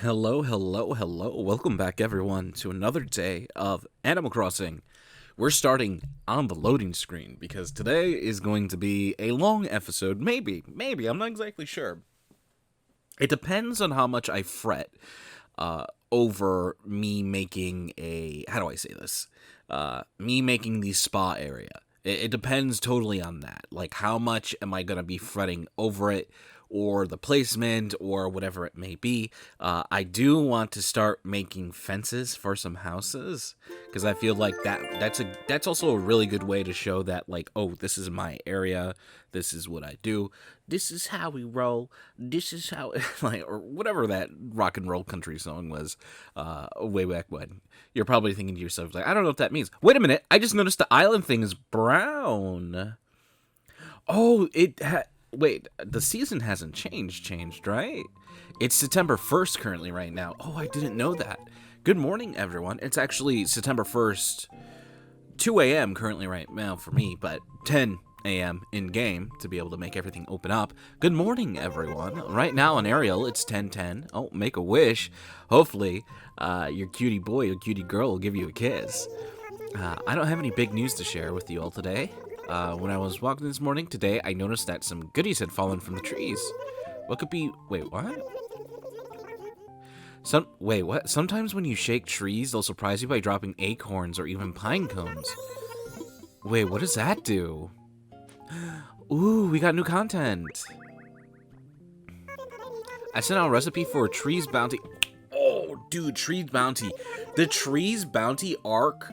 Hello, hello, hello. Welcome back, everyone, to another day of Animal Crossing. We're starting on the loading screen because today is going to be a long episode. Maybe, I'm not exactly sure. It depends on how much I fret over me making a. How do I say this? Me making the spa area. It depends totally on that. Like, how much am I going to be fretting over it? Or the placement, or whatever it may be. I do want to start making fences for some houses because I feel like that's also a really good way to show that, like, oh, this is my area, this is what I do, this is how we roll, this is how like, or whatever that rock and roll country song was way back when. You're probably thinking to yourself, like, I don't know what that means. Wait a minute, I just noticed the island thing is brown. Oh, wait, the season hasn't changed, right? It's September 1st currently right now. Oh, I didn't know that. Good morning, everyone. It's actually September 1st, 2 a.m. currently right now for me, but 10 a.m. in-game to be able to make everything open up. Good morning, everyone. Right now on Ariel, it's 10:10. Oh, make a wish. Hopefully, your cutie boy or cutie girl will give you a kiss. I don't have any big news to share with you all today. When I was walking this morning today, I noticed that some goodies had fallen from the trees. What could be... Wait, what? Wait, what? Sometimes when you shake trees, they'll surprise you by dropping acorns or even pine cones. Wait, what does that do? Ooh, we got new content. I sent out a recipe for a trees bounty. Oh, dude, trees bounty. The trees bounty arc...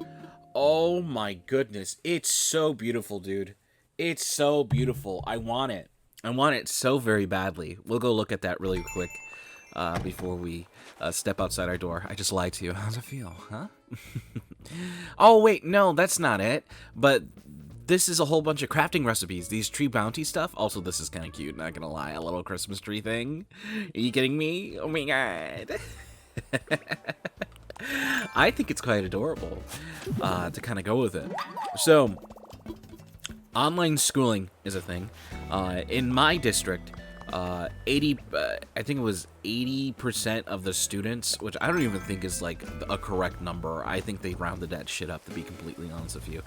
Oh my goodness. It's so beautiful, dude. It's so beautiful. I want it. I want it so very badly. We'll go look at that really quick before we step outside our door. I just lied to you. How's it feel, huh? Oh, wait. No, that's not it. But this is a whole bunch of crafting recipes. These tree bounty stuff. Also, this is kind of cute. Not gonna lie. A little Christmas tree thing. Are you kidding me? Oh my god. I think it's quite adorable to kind of go with it. So, online schooling is a thing. In my district, I think it was 80% of the students, which I don't even think is like a correct number. I think they rounded that shit up, to be completely honest with you.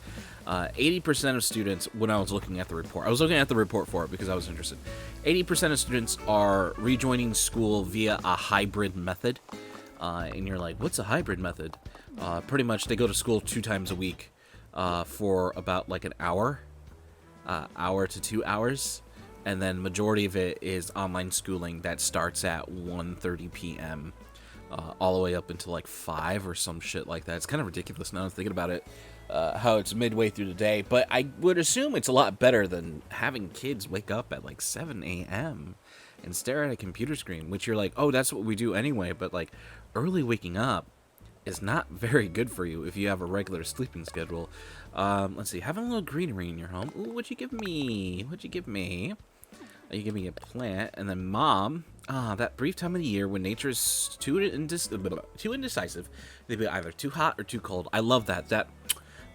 80% of students, when I was looking at the report, I was looking at the report for it because I was interested. 80% of students are rejoining school via a hybrid method. And you're like, what's a hybrid method? Pretty much they go to school 2 times a week for about like an hour to 2 hours. And then majority of it is online schooling that starts at 1:30 p.m. All the way up until like 5 or some shit like that. It's kind of ridiculous now I'm thinking about it, how it's midway through the day. But I would assume it's a lot better than having kids wake up at like 7 a.m. and stare at a computer screen, which you're like, oh, that's what we do anyway. But like, early waking up is not very good for you if you have a regular sleeping schedule. Let's see, having a little greenery in your home. Ooh, what'd you give me? What'd you give me? You give me a plant, and then mom. That brief time of the year when nature is too indecisive. They'd be either too hot or too cold. I love that. That,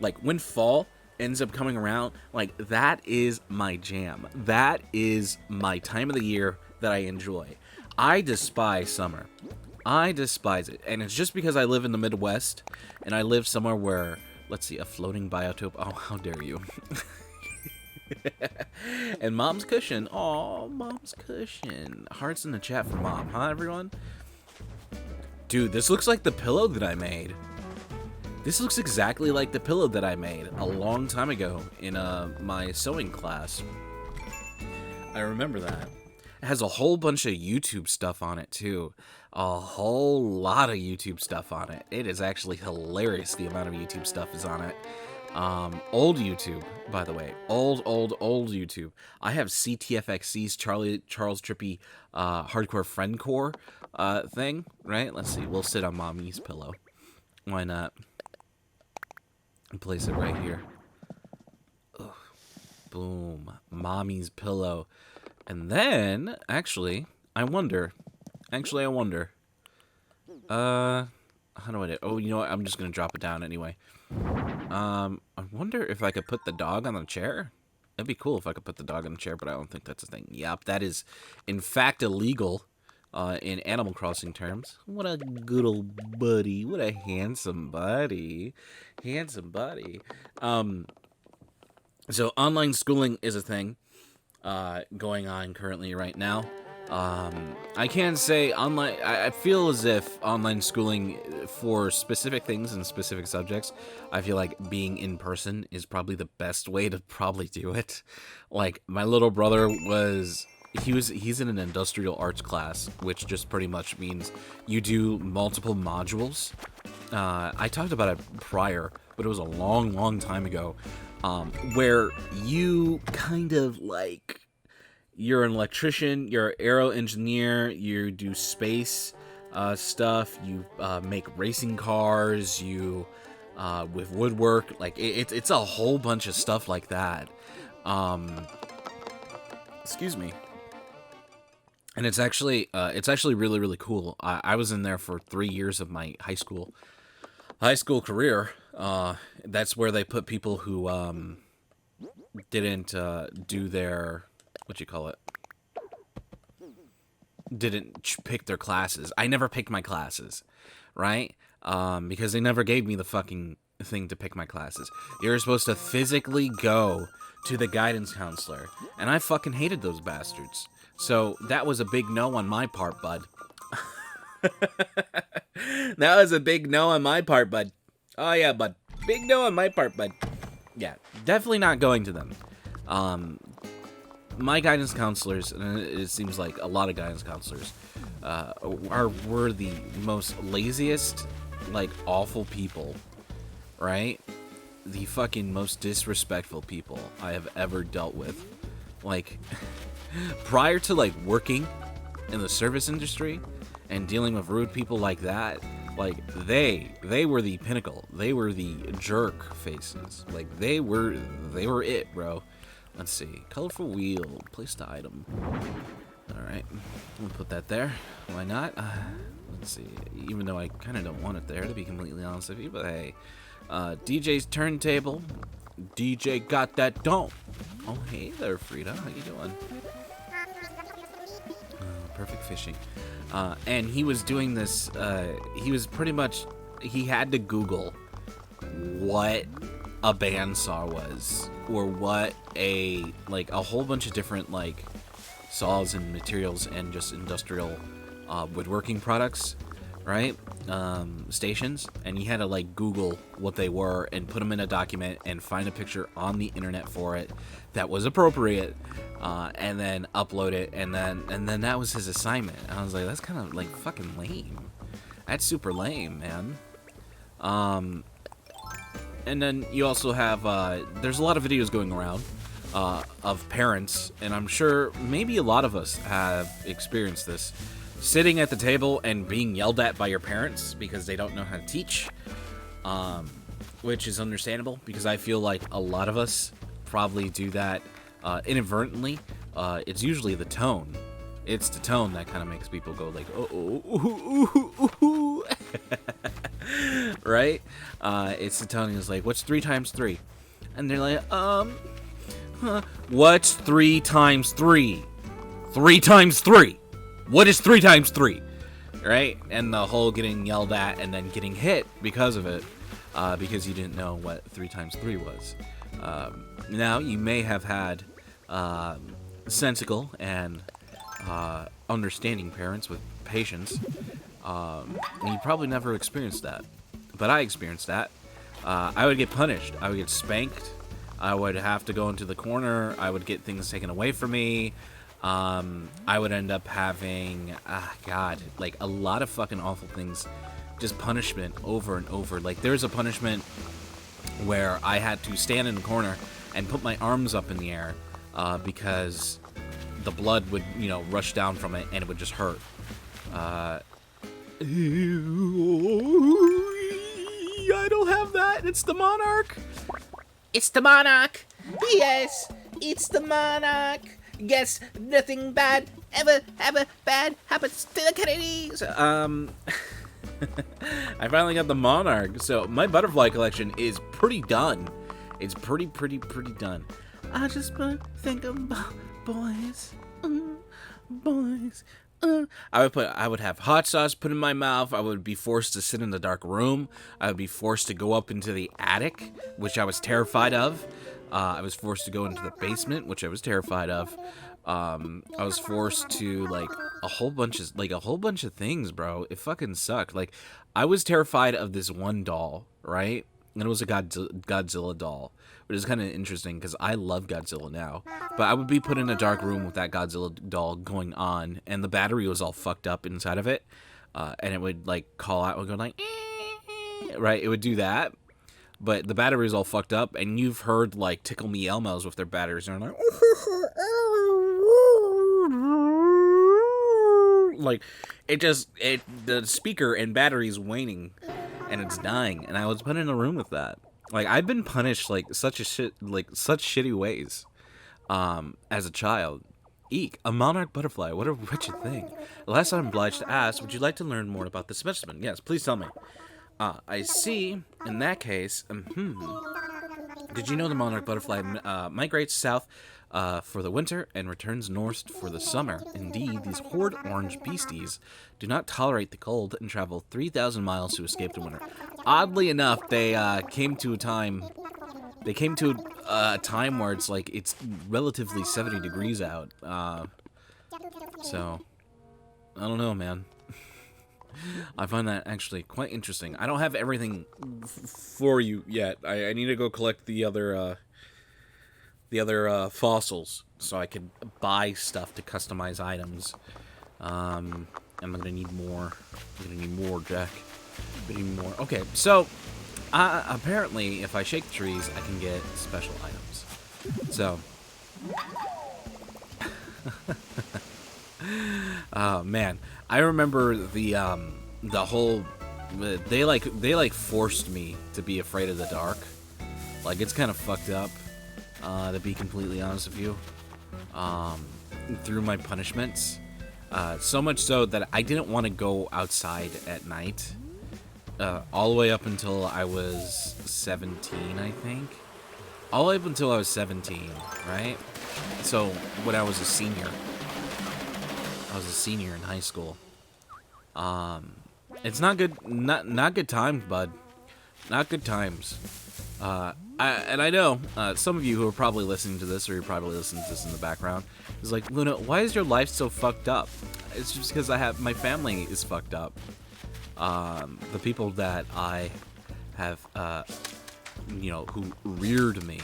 like, when fall ends up coming around, like, that is my jam. That is my time of the year that I enjoy. I despise summer. I despise it. And it's just because I live in the Midwest, and I live somewhere where, let's see, a floating biotope. Oh, how dare you. And mom's cushion. Oh, mom's cushion. Hearts in the chat for mom, huh, everyone? Dude, this looks like the pillow that I made. This looks exactly like the pillow that I made a long time ago in my sewing class. I remember that. It has a whole bunch of YouTube stuff on it, too. A whole lot of YouTube stuff on it. It is actually hilarious the amount of YouTube stuff is on it. Old YouTube, by the way. Old YouTube. I have CTFXC's Charles Trippy Hardcore Friend Core thing, right? Let's see. We'll sit on mommy's pillow. Why not? And place it right here. Ugh. Boom. Mommy's pillow. And then, actually, I wonder. How do I do? Oh, you know what? I'm just gonna drop it down anyway. I wonder if I could put the dog on the chair. It'd be cool if I could put the dog on the chair, but I don't think that's a thing. Yep, that is, in fact, illegal in Animal Crossing terms. What a good old buddy. What a handsome buddy. Handsome buddy. So online schooling is a thing going on currently right now. I can't say online. I feel as if online schooling for specific things and specific subjects, I feel like being in person is probably the best way to probably do it. Like my little brother he's in an industrial arts class, which just pretty much means you do multiple modules. I talked about it prior, but it was a long time ago, where you kind of like, you're an electrician, you're an aero engineer, you do space stuff, you make racing cars, you with woodwork, like it's a whole bunch of stuff like that. Excuse me. And it's actually really cool. I was in there for 3 years of my high school career. That's where they put people who didn't do their, what you call it, didn't pick their classes. I never picked my classes, right? Because they never gave me the fucking thing to pick my classes. You're supposed to physically go to the guidance counselor, and I fucking hated those bastards. So that was a big no on my part, bud. That was a big no on my part, bud. Oh yeah, bud. Big no on my part, bud. Yeah, definitely not going to them. My guidance counselors, and it seems like a lot of guidance counselors, were the most laziest, like, awful people, right? The fucking most disrespectful people I have ever dealt with. Like, prior to, like, working in the service industry and dealing with rude people like that, like, they were the pinnacle. They were the jerk faces. Like, they were it, bro. Let's see. Colorful wheel. Place the item. Alright. We'll put that there. Why not? Let's see. Even though I kind of don't want it there, to be completely honest with you. But hey. DJ's turntable. DJ got that don't. Oh, hey there, Frida. How you doing? Perfect fishing. And he was doing this. He was pretty much. He had to Google what a bandsaw was, or what a whole bunch of different like saws and materials and just industrial woodworking products, right? Stations, and he had to like Google what they were and put them in a document and find a picture on the internet for it that was appropriate, and then upload it, and then that was his assignment. And I was like, that's kind of like fucking lame. That's super lame, man. And then you also have, there's a lot of videos going around of parents, and I'm sure maybe a lot of us have experienced this, sitting at the table and being yelled at by your parents because they don't know how to teach, which is understandable, because I feel like a lot of us probably do that inadvertently. It's usually the tone. It's the tone that kind of makes people go like, oh. Right? It's the tone is like, what's 3 times 3? And they're like, what's 3 times 3? 3 times 3. What is 3 times 3? Right? And the whole getting yelled at and then getting hit because of it, because you didn't know what 3 times 3 was. Now, you may have had sensical and understanding parents with patience. And you probably never experienced that. But I experienced that. I would get punished. I would get spanked. I would have to go into the corner. I would get things taken away from me. I would end up having, like a lot of fucking awful things. Just punishment over and over. Like, there's a punishment where I had to stand in the corner and put my arms up in the air because the blood would, rush down from it and it would just hurt. I don't have that. It's the Monarch. It's the Monarch. Yes, it's the Monarch. Guess nothing bad ever bad happens to the Kennedys. I finally got the Monarch. So my butterfly collection is pretty done. It's pretty done. I just think about boys. Boys. I would have hot sauce put in my mouth. I would be forced to sit in the dark room. I would be forced to go up into the attic, which I was terrified of. I was forced to go into the basement, which I was terrified of. I was forced to like a whole bunch of things, bro. It fucking sucked. Like I was terrified of this one doll, right? And it was a Godzilla doll, which is kind of interesting because I love Godzilla now. But I would be put in a dark room with that Godzilla doll going on, and the battery was all fucked up inside of it, and it would like call out, would go like, right? It would do that, but the battery was all fucked up, and you've heard like Tickle Me Elmos with their batteries, and they're like the speaker and battery's waning, and it's dying, and I was put in a room with that. Like I've been punished like such shitty ways, as a child. Eek, a monarch butterfly. What a wretched thing. Last I'm obliged to ask, would you like to learn more about the specimen? Yes, please tell me. I see. In that case, did you know the monarch butterfly migrates south for the winter and returns north for the summer? Indeed, these horrid orange beasties do not tolerate the cold and travel 3,000 miles to escape the winter. Oddly enough, they came to a time where it's like it's relatively 70 degrees out. So I don't know, man. I find that actually quite interesting. I don't have everything for you yet. I need to go collect the other fossils so I can buy stuff to customize items. I'm gonna need more. I'm gonna need more, Jack. I'm gonna need more. Okay, so apparently, if I shake the trees, I can get special items. So, oh man, I remember the whole they like forced me to be afraid of the dark. Like it's kind of fucked up, to be completely honest with you. Through my punishments, so much so that I didn't want to go outside at night. All the way up until I was 17, I think. All the way up until I was 17, right? So when I was a senior in high school. It's not good, not good times, bud. Not good times. I know some of you who are probably listening to this, or you're probably listening to this in the background, is like, Luna, why is your life so fucked up? It's just because my family is fucked up. The people that I have, who reared me,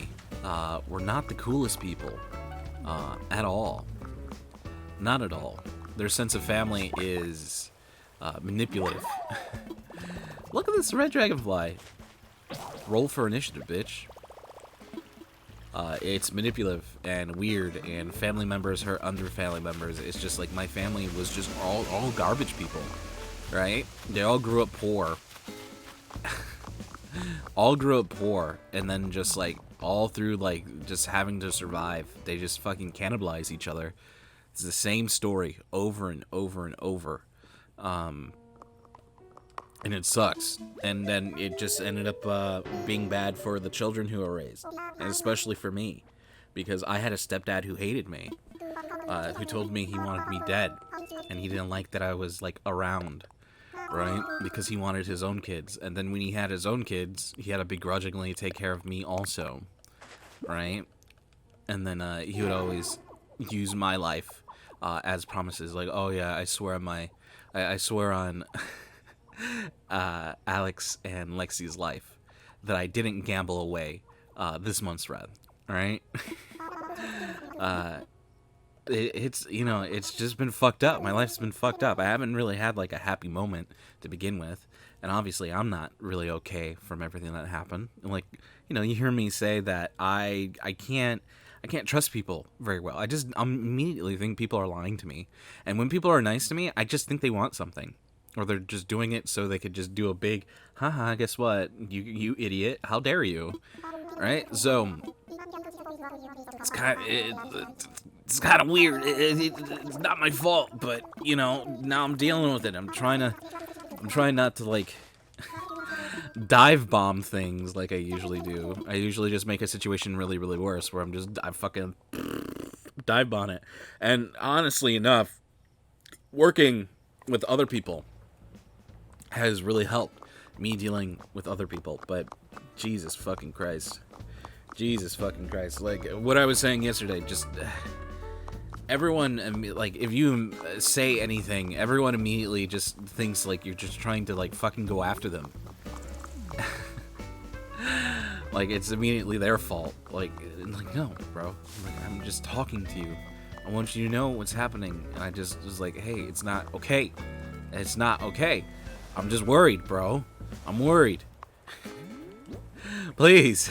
were not the coolest people, at all. Not at all. Their sense of family is, manipulative. Look at this red dragonfly. Roll for initiative, bitch. It's manipulative and weird, and family members hurt other family members. It's just like my family was just all garbage people. Right? They all grew up poor. All grew up poor, and then just like all through like just having to survive, they just fucking cannibalize each other. It's the same story over and over and over. And it sucks. And then it just ended up being bad for the children who are raised, and especially for me, because I had a stepdad who hated me, who told me he wanted me dead, and he didn't like that I was like around. Right? Because he wanted his own kids. And then when he had his own kids, he had to begrudgingly take care of me also. Right? And then he would always use my life as promises. Like, oh yeah, I swear on Alex and Lexi's life that I didn't gamble away this month's rent. Right? It's just been fucked up. My life's been fucked up. I haven't really had like a happy moment to begin with, and obviously I'm not really okay from everything that happened. And like, you hear me say that I can't trust people very well. I immediately think people are lying to me, and when people are nice to me, I just think they want something, or they're just doing it so they could just do a big, haha, guess what, you idiot, how dare you, right? So it's kind of weird. It's not my fault, but now I'm dealing with it. I'm trying not to like dive bomb things like I usually do. I usually just make a situation really, really worse, where I fucking dive bomb it. And honestly enough, working with other people has really helped me dealing with other people. But Jesus fucking Christ. Jesus fucking Christ. Like, what I was saying yesterday, just... everyone, like, if you say anything, everyone immediately just thinks, like, you're just trying to, like, fucking go after them. Like, it's immediately their fault. Like, no, bro. Like, I'm just talking to you. I want you to know what's happening. And I just was like, hey, it's not okay. It's not okay. I'm just worried, bro. I'm worried. Please.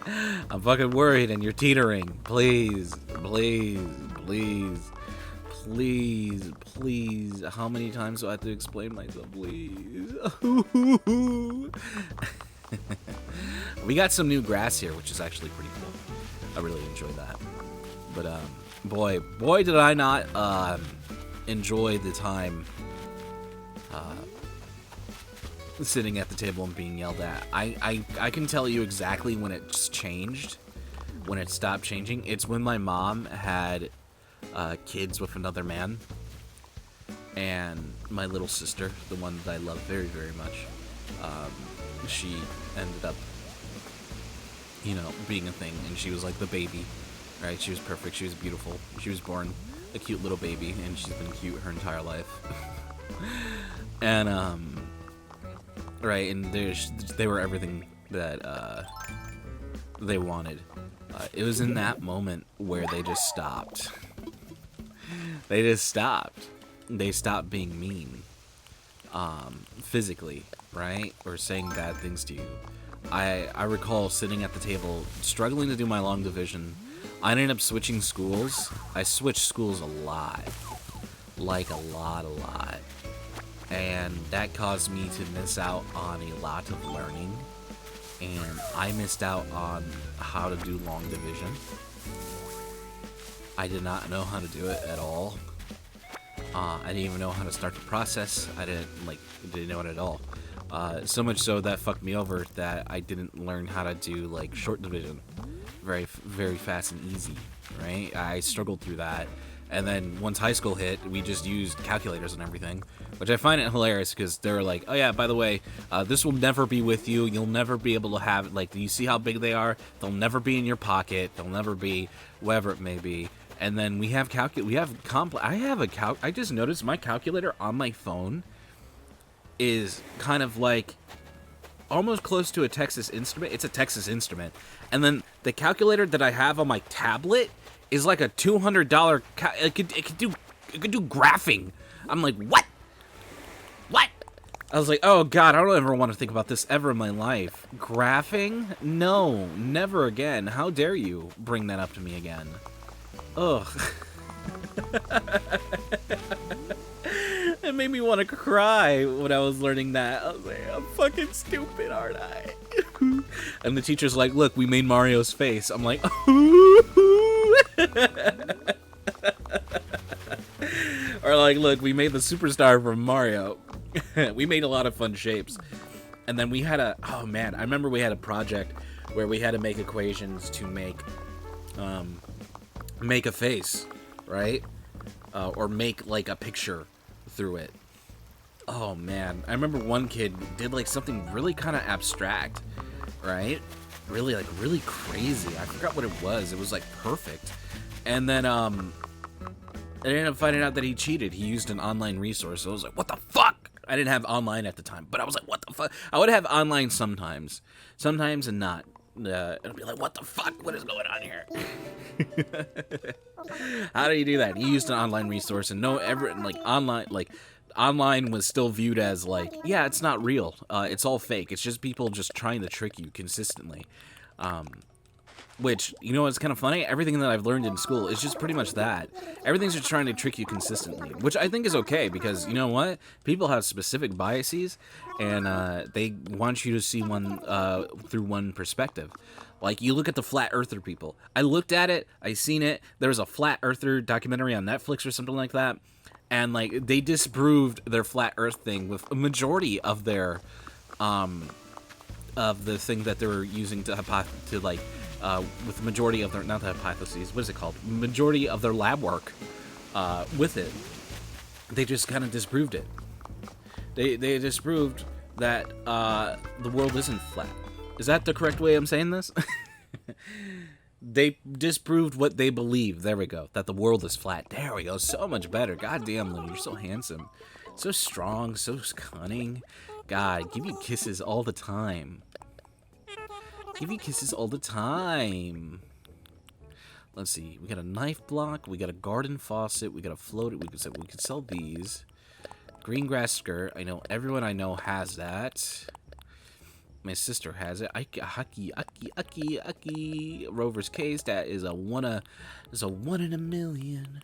I'm fucking worried and you're teetering. Please. Please. Please. Please. Please. How many times do I have to explain myself? Please. We got some new grass here, which is actually pretty cool. I really enjoyed that. But, boy, did I not, enjoy the time, sitting at the table and being yelled at. I can tell you exactly when it's changed, when it stopped changing. It's when my mom had, kids with another man. And my little sister, the one that I love very, very much, she ended up, you know, being a thing, and she was like the baby, right? She was perfect, she was beautiful, she was born a cute little baby, and she's been cute her entire life. And, right, and they were everything that, they wanted. It was in that moment where they just stopped. They just stopped. They stopped being mean, physically, right? Or saying bad things to you. I recall sitting at the table, struggling to do my long division. I ended up switching schools. I switched schools a lot. Like a lot. And that caused me to miss out on a lot of learning. And I missed out on how to do long division. I did not know how to do it at all. I didn't even know how to start the process. I didn't know it at all. So much so that fucked me over that I didn't learn how to do, like, short division very fast and easy, right? I struggled through that. And then once high school hit, we just used calculators and everything, which I find it hilarious because they were like, oh yeah, by the way, this will never be with you. You'll never be able to have, like, do you see how big they are? They'll never be in your pocket. They'll never be wherever it may be. And then we have I just noticed my calculator on my phone is kind of like almost close to a Texas Instrument. It's a Texas Instrument. And then the calculator that I have on my tablet is like a $200 it could do graphing. I'm like, what? I was like, oh god, I don't ever want to think about this ever in my life. Graphing? No, never again. How dare you bring that up to me again? Ugh. It made me want to cry when I was learning that. I was like, I'm fucking stupid, aren't I? And the teacher's like, look, we made Mario's face. I'm like, or like, look, we made the superstar from Mario. We made a lot of fun shapes. And then we had oh man, I remember we had a project where we had to make equations to make a face, right? Or make like a picture through it. Oh man, I remember one kid did like something really kind of abstract, right? Really crazy. I forgot what it was. It was like perfect. And then I ended up finding out that he cheated. He used an online resource. So I was like, what the fuck? I didn't have online at the time, but I was like, what the fuck? I would have online sometimes and not. It'll be like, what the fuck? What is going on here? How do you do that? He used an online resource, and online was still viewed as like, yeah, it's not real. It's all fake. It's just people just trying to trick you consistently. Which, you know what's kind of funny? Everything that I've learned in school is just pretty much that. Everything's just trying to trick you consistently, which I think is okay because, you know what? People have specific biases, and they want you to see one through one perspective. Like, you look at the Flat Earther people. I looked at it. I seen it. There was a Flat Earther documentary on Netflix or something like that, and, like, they disproved their Flat Earth thing with a majority of their, of the thing that they were using to with the majority of their, not the hypotheses, what is it called? Majority of their lab work with it. They just kind of disproved it. They disproved that the world isn't flat. Is that the correct way I'm saying this? They disproved what they believe. There we go. That the world is flat. There we go. So much better. God damn, Lou, you're so handsome. So strong. So cunning. God, give you kisses all the time. Give you kisses all the time. Let's see. We got a knife block. We got a garden faucet. We got a floater. We could sell these. Green grass skirt. I know everyone I know has that. My sister has it. Aki. Rover's case. That is a one in a million.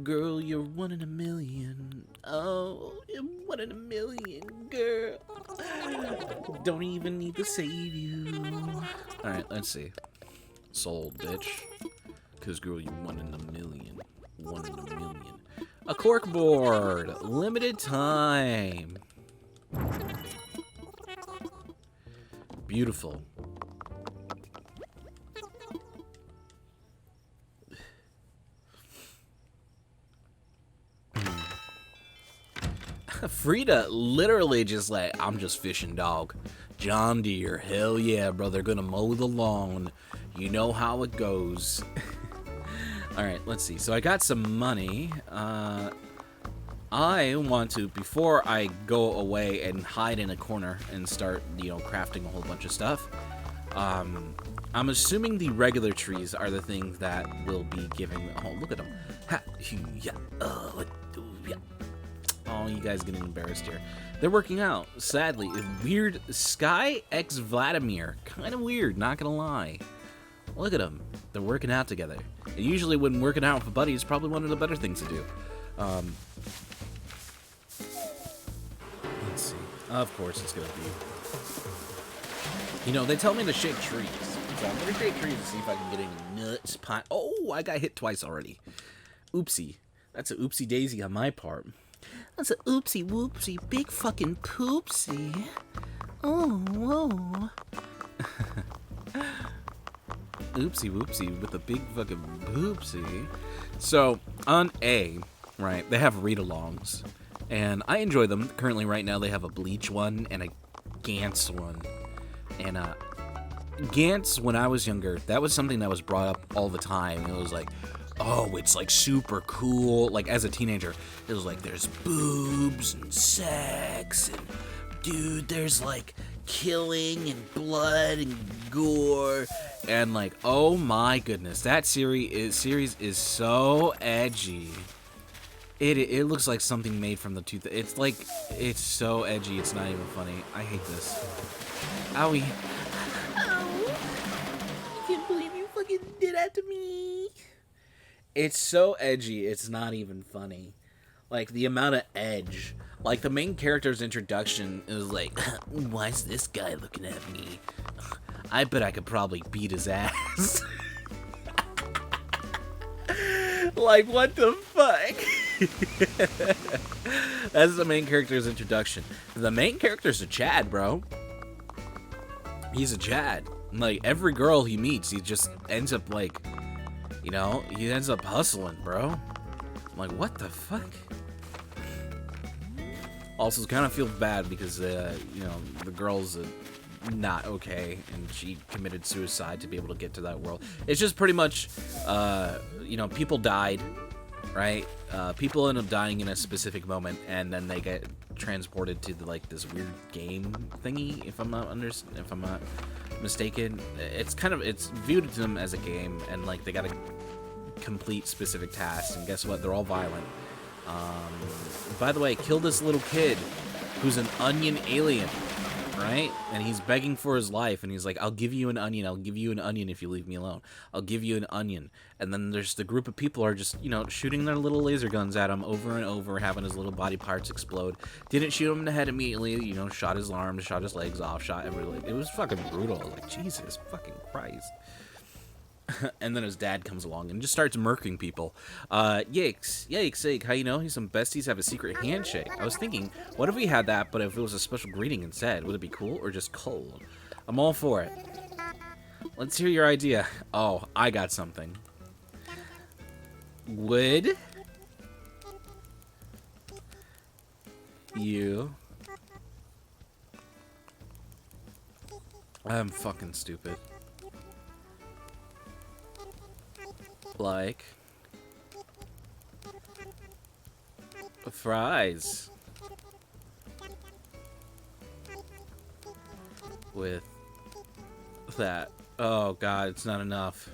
Girl, you're 1 in a million. Oh, you're 1 in a million, girl. Don't even need to save you. Alright, let's see. Sold, bitch. Cause girl, you're 1 in a million. 1 in a million. A cork board. Limited time. Beautiful. Frida literally just like, I'm just fishing, dog. John Deere, hell yeah, brother. Gonna mow the lawn. You know how it goes. Alright, let's see. So I got some money. I want to, before I go away and hide in a corner and start, you know, crafting a whole bunch of stuff, I'm assuming the regular trees are the things that will be giving... Oh, look at them. Ha, yeah, yeah. Oh, you guys getting embarrassed here. They're working out, sadly. Weird. Sky X Vladimir. Kind of weird, not gonna lie. Look at them. They're working out together. And usually when working out with a buddy is probably one of the better things to do. Let's see. Of course it's gonna be. You know, they tell me to shake trees. So I'm gonna shake trees to see if I can get any nuts. Oh, I got hit twice already. Oopsie. That's a oopsie daisy on my part. That's a oopsie whoopsie. Big fucking poopsie. Oh, whoa. Oopsie whoopsie with a big fucking poopsie. So, on A, right, they have read-alongs. And I enjoy them. Currently, right now, they have a Bleach one and a Gantz one. And, Gantz, when I was younger, that was something that was brought up all the time. It was like, oh, it's like super cool. Like as a teenager, it was like there's boobs and sex and dude, there's like killing and blood and gore and like, oh my goodness, that series is so edgy. It looks like something made from the tooth. It's like, it's so edgy. It's not even funny. I hate this. Owie. Ow. I can't believe you fucking did that to me. It's so edgy, it's not even funny. Like, the amount of edge. Like, the main character's introduction is like, why's this guy looking at me? I bet I could probably beat his ass. Like, what the fuck? That's the main character's introduction. The main character's a Chad, bro. He's a Chad. Like, every girl he meets, he just ends up, like... You know, he ends up hustling, bro. I'm like, what the fuck? Also, kind of feel bad because, you know, the girl's not okay, and she committed suicide to be able to get to that world. It's just pretty much, you know, people died, right? People end up dying in a specific moment, and then they get transported to the, like this weird game thingy. If I'm not mistaken, it's viewed to them as a game, and like they gotta complete specific tasks. And guess what? They're all violent. By the way, kill this little kid who's an onion alien, right? And he's begging for his life, and he's like, I'll give you an onion. I'll give you an onion if you leave me alone. I'll give you an onion. And then there's the group of people are just, you know, shooting their little laser guns at him over and over, having his little body parts explode. Didn't shoot him in the head immediately, you know, shot his arms, shot his legs off, shot every leg. It was fucking brutal. I was like, Jesus fucking Christ. And then his dad comes along and just starts murking people. Yikes, how you know? Some besties have a secret handshake. I was thinking, what if we had that, but if it was a special greeting instead? Would it be cool or just cold? I'm all for it. Let's hear your idea. Oh, I got something. Wood? you. I'm fucking stupid. Like fries with that. Oh god, it's not enough.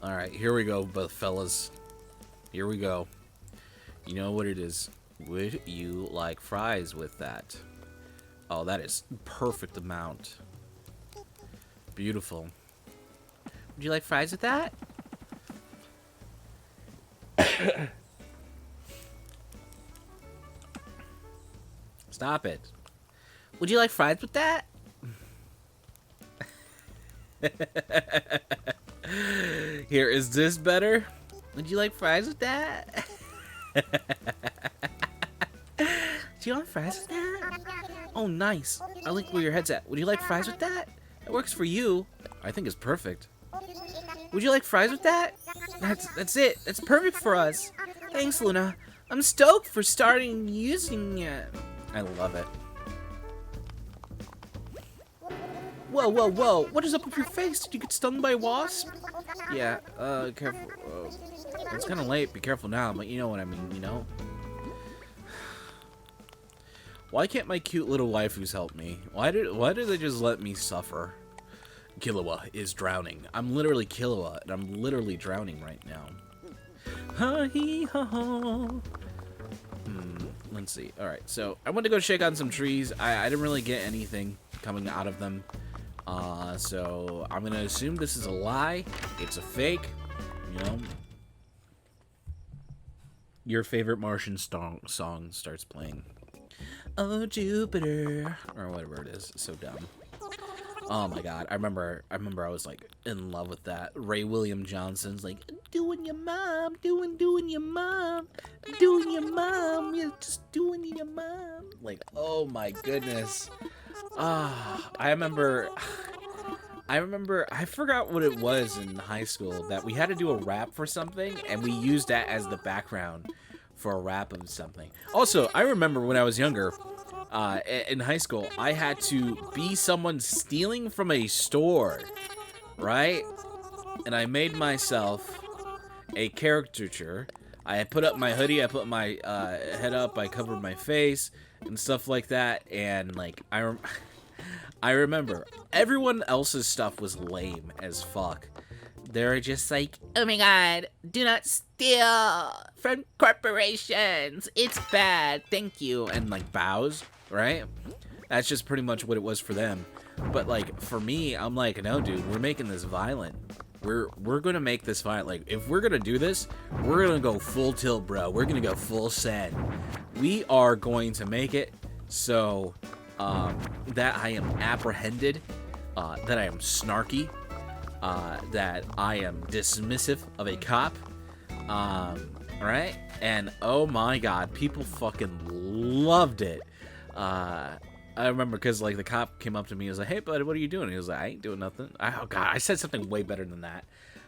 Alright, here we go, both fellas. Here we go. You know what it is. Would you like fries with that? Oh, that is perfect amount. Beautiful. Would you like fries with that? Stop it. Would you like fries with that? Here, is this better? Would you like fries with that? Do you want fries with that? Oh, nice. I like where your head's at. Would you like fries with that? That works for you. I think it's perfect. Would you like fries with that? That's it. That's perfect for us. Thanks, Luna. I'm stoked for starting using it. I love it. Whoa, whoa, whoa. What is up with your face? Did you get stung by a wasp? Yeah, careful. It's kind of late. Be careful now, but you know what I mean, you know? Why can't my cute little waifus help me? Why do they just let me suffer? Killua is drowning. I'm literally Killua, and I'm literally drowning right now. Ha-hee-ha-ha. Let's see. Alright, so I went to go check on some trees. I didn't really get anything coming out of them. So I'm gonna assume this is a lie. It's a fake. You know? Your favorite Martian song starts playing. Oh, Jupiter. Or whatever it is. It's so dumb. Oh my god. I remember I was like in love with that. Ray William Johnson's like, doing your mom, doing your mom, doing your mom, you're just doing your mom. Like, oh my goodness. I remember, I forgot what it was in high school that we had to do a rap for something and we used that as the background for a rap of something. Also, I remember when I was younger, in high school, I had to be someone stealing from a store, right? And I made myself a caricature. I put up my hoodie, I put my head up, I covered my face and stuff like that. And like I remember everyone else's stuff was lame as fuck. They're just like, oh my god, do not steal from corporations. It's bad. Thank you. And like bows, right? That's just pretty much what it was for them. But like for me, I'm like, no, dude, we're making this violent. We're gonna make this violent. Like if we're gonna do this, we're gonna go full tilt, bro. We're gonna go full send. We are going to make it so that I am apprehended, that I am snarky, that I am dismissive of a cop, right? And oh my god, people fucking loved it. I remember because like the cop came up to me and was like, hey buddy, what are you doing? He was like, I ain't doing nothing. Oh god, I said something way better than that.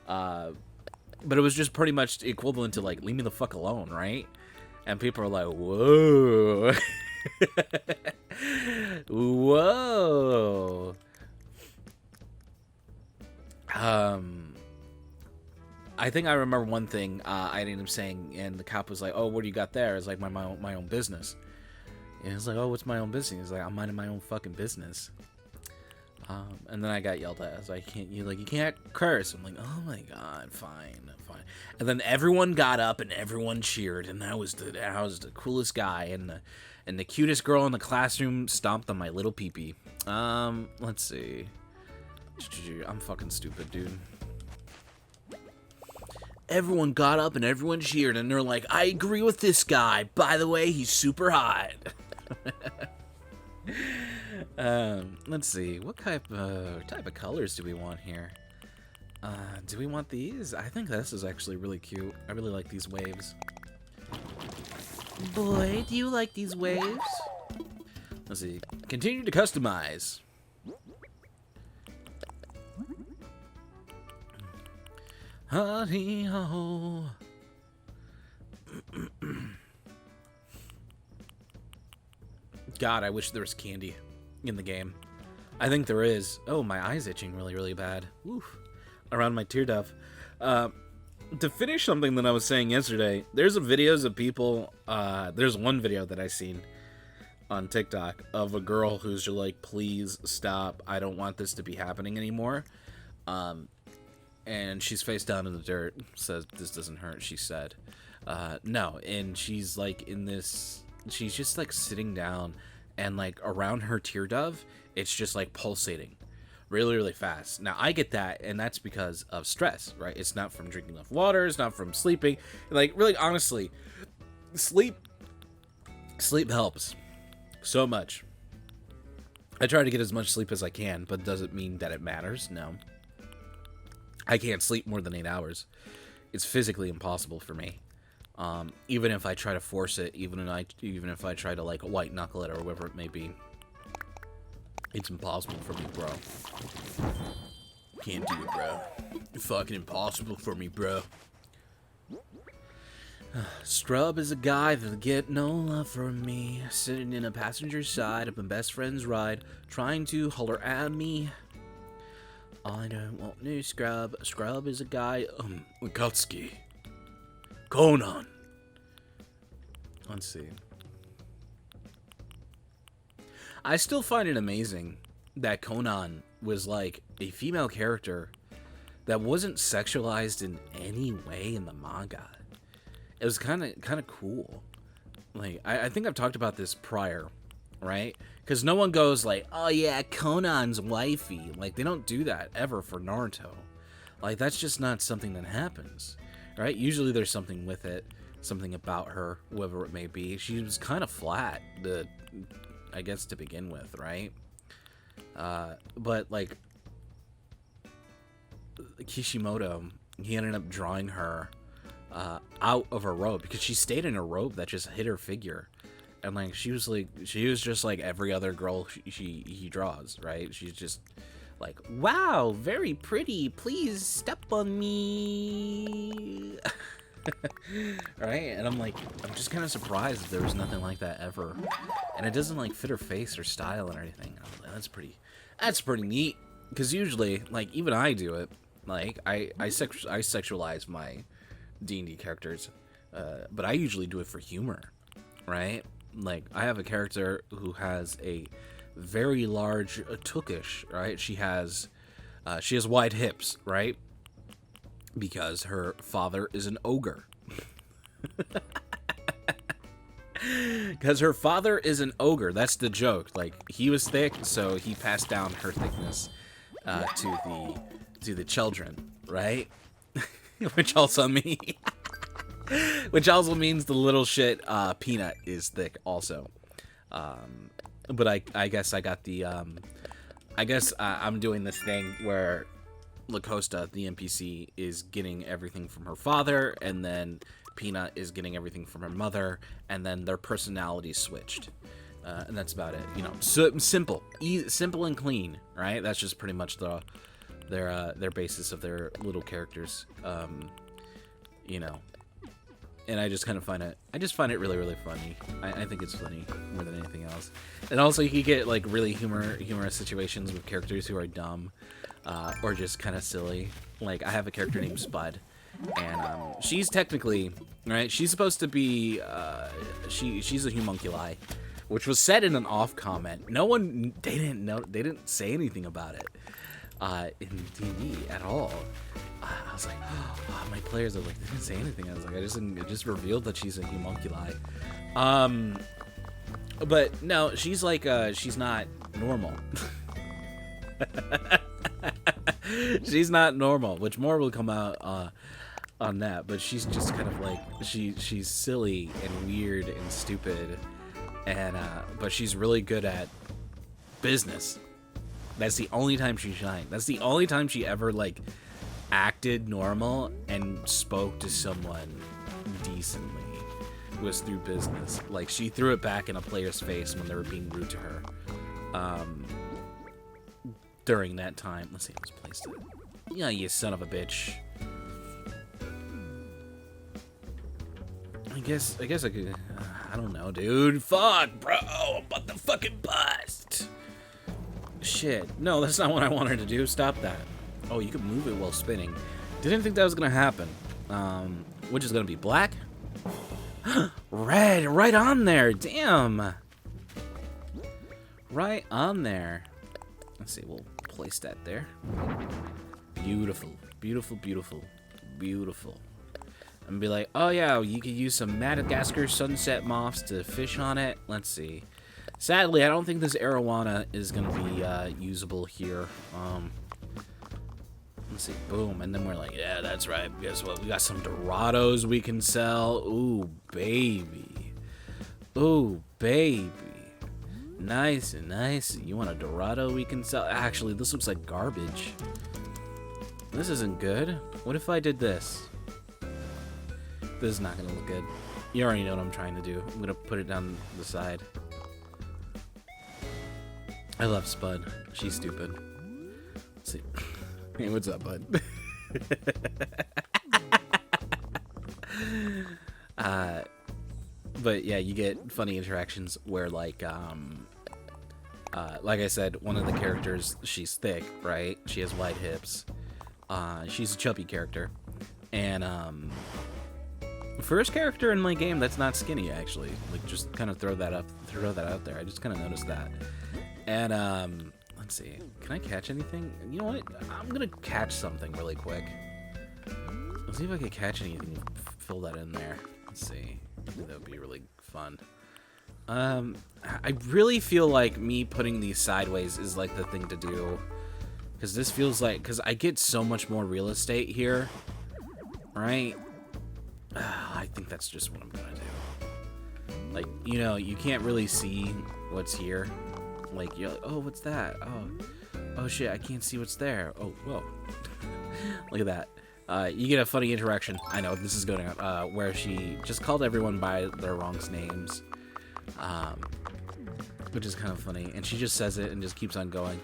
But it was just pretty much equivalent to like, leave me the fuck alone, right? And people are like, whoa. Whoa. I think I remember one thing I ended up saying, and the cop was like, oh, what do you got there? It's like my own business. And it's like, oh, what's my own business? He's like, I'm minding my own fucking business. And then I got yelled at. I was like, you can't curse. I'm like, oh my god, fine. And then everyone got up and everyone cheered, and I was the coolest guy, and the cutest girl in the classroom stomped on my little peepee. Let's see. I'm fucking stupid, dude. Everyone got up and everyone cheered, and they're like, I agree with this guy. By the way, he's super hot. Let's see. What type of colors do we want here? Do we want these? I think this is actually really cute. I really like these waves. Boy, do you like these waves? Let's see. Continue to customize. Hee-ho. God, I wish there was candy in the game. I think there is. Oh, my eye's itching really, really bad. Oof. Around my tear duct. To finish something that I was saying yesterday, there's videos of people, there's one video that I seen on TikTok of a girl who's just like, please stop, I don't want this to be happening anymore. And she's face down in the dirt, says, this doesn't hurt, she said. No, and she's like in this, she's just like sitting down, and like around her tear duct, it's just like pulsating really, really fast. Now, I get that, and that's because of stress, right? It's not from drinking enough water, it's not from sleeping. Like, really, honestly, sleep helps so much. I try to get as much sleep as I can, but does it mean that it matters? No. I can't sleep more than 8 hours. It's physically impossible for me. Even if I try to force it, even if I try to, like, white knuckle it or whatever it may be. It's impossible for me, bro. Can't do it, bro. Fucking impossible for me, bro. Scrub is a guy that'll get no love from me. Sitting in a passenger side of my best friend's ride, trying to holler at me. I don't want no scrub. Scrub is a guy. Wachowski. Conan. Let's see. I still find it amazing that Conan was like a female character that wasn't sexualized in any way in the manga. It was kind of cool. Like, I think I've talked about this prior, right? Because no one goes like, oh yeah, Conan's wifey. Like, they don't do that ever for Naruto. Like, that's just not something that happens, right? Usually there's something with it, something about her, whoever it may be. She was kind of flat, I guess, to begin with, right? But, like, Kishimoto, he ended up drawing her out of her robe, because she stayed in a robe that just hid her figure. And, like, she was just like every other girl he draws, right? She's just like, wow, very pretty, please step on me. Right? And I'm just kind of surprised that there was nothing like that ever. And it doesn't, like, fit her face or style and everything. That's pretty neat. Because usually, like, even I do it. Like, I sexualize my D&D characters. But I usually do it for humor. Right? Like, I have a character who has a very large tukish, right? She has wide hips, right? Because her father is an ogre. Because her father is an ogre. That's the joke. Like, he was thick, so he passed down her thickness to the children, right? Which also means the little shit Peanut is thick also. But I guess I got the I'm doing this thing where Lacosta, the NPC, is getting everything from her father, and then Peanut is getting everything from her mother, and then their personalities switched. And that's about it. You know, so simple and clean, right? That's just pretty much their basis of their little characters. You know, and I just kind of find it really, really funny. I think it's funny more than anything else. And also, you could get, like, really humorous situations with characters who are dumb, or just kind of silly. Like, I have a character named Spud, and she's technically, right, she's supposed to be, she's a homunculi, which was said in an off comment. They didn't say anything about it in D&D at all. I was like, oh, my players are like, they didn't say anything. I was like, it just revealed that she's a homunculi. But no, she's like, she's not normal. She's not normal, which more will come out on that. But she's just kind of like, she's silly and weird and stupid, and but she's really good at business. That's the only time she shined. That's the only time she ever, like, acted normal and spoke to someone decently, was through business. Like, she threw it back in a player's face when they were being rude to her. During that time, let's see, let's place it. Yeah, you son of a bitch. I guess I could. I don't know, dude. Fuck, bro. I'm about to fucking bust. Shit. No, that's not what I wanted to do. Stop that. Oh, you can move it while spinning. Didn't think that was gonna happen. Which is gonna be black? Red, right on there. Damn. Right on there. Let's see, we'll place that there. Beautiful, beautiful, beautiful, beautiful. And be like, oh yeah, you could use some Madagascar sunset moths to fish on it. Let's see. Sadly, I don't think this arowana is gonna be usable here. Let's see, boom, and then we're like, yeah, that's right. Guess what? We got some Dorados we can sell. Ooh, baby. Ooh, baby. Nice and nice. You want a Dorado we can sell? Actually, this looks like garbage. This isn't good. What if I did this? This is not gonna look good. You already know what I'm trying to do. I'm gonna put it down the side. I love Spud. She's stupid. Let's see. Hey, what's up, bud? But yeah, you get funny interactions where like I said, one of the characters, she's thick, right? She has wide hips. She's a chubby character. And first character in my game that's not skinny, actually. Like, just kind of throw that out there. I just kind of noticed that. And let's see. Can I catch anything? You know what? I'm gonna catch something really quick. Let's see if I can catch anything. Fill that in there. Let's see. I think that would be really fun. I really feel like me putting these sideways is like the thing to do. Because this feels like... Because I get so much more real estate here. Right? I think that's just what I'm gonna do. Like, you know, you can't really see what's here. Like, you're like, oh, what's that? Oh shit, I can't see what's there. Oh, whoa. Look at that. You get a funny interaction. I know, this is going on. Where she just called everyone by their wrong names. Which is kind of funny. And she just says it and just keeps on going.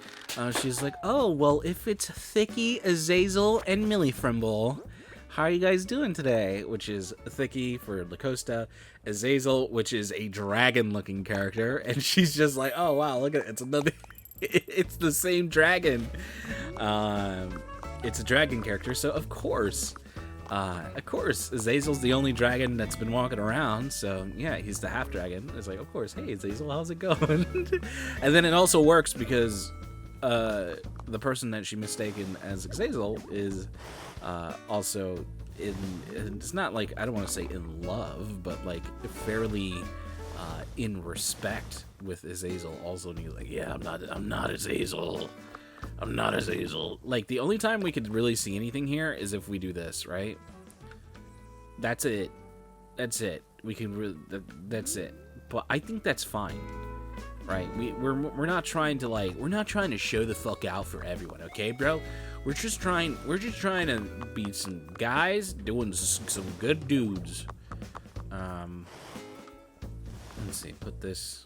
She's like, oh, well, if it's Thicky, Azazel, and Millifrimble, how are you guys doing today? Which is Thicky for Lacosta, Azazel, which is a dragon-looking character, and she's just like, oh wow, look at it, it's another, it's the same dragon. It's a dragon character, so of course, Azazel's the only dragon that's been walking around, so yeah, he's the half dragon. It's like, of course, hey Azazel, how's it going? And then it also works because the person that she mistaken as Azazel is also it's not like, I don't want to say in love, but like fairly in respect with Azazel. Also, and he's like, yeah, I'm not Azazel. I'm not Azazel. Like, the only time we could really see anything here is if we do this, right? That's it. That's it. We can really, that's it. But I think that's fine. Right? We're not trying to like, we're not trying to show the fuck out for everyone, okay, bro? We're just trying to be some guys doing some good dudes. Let's see, put this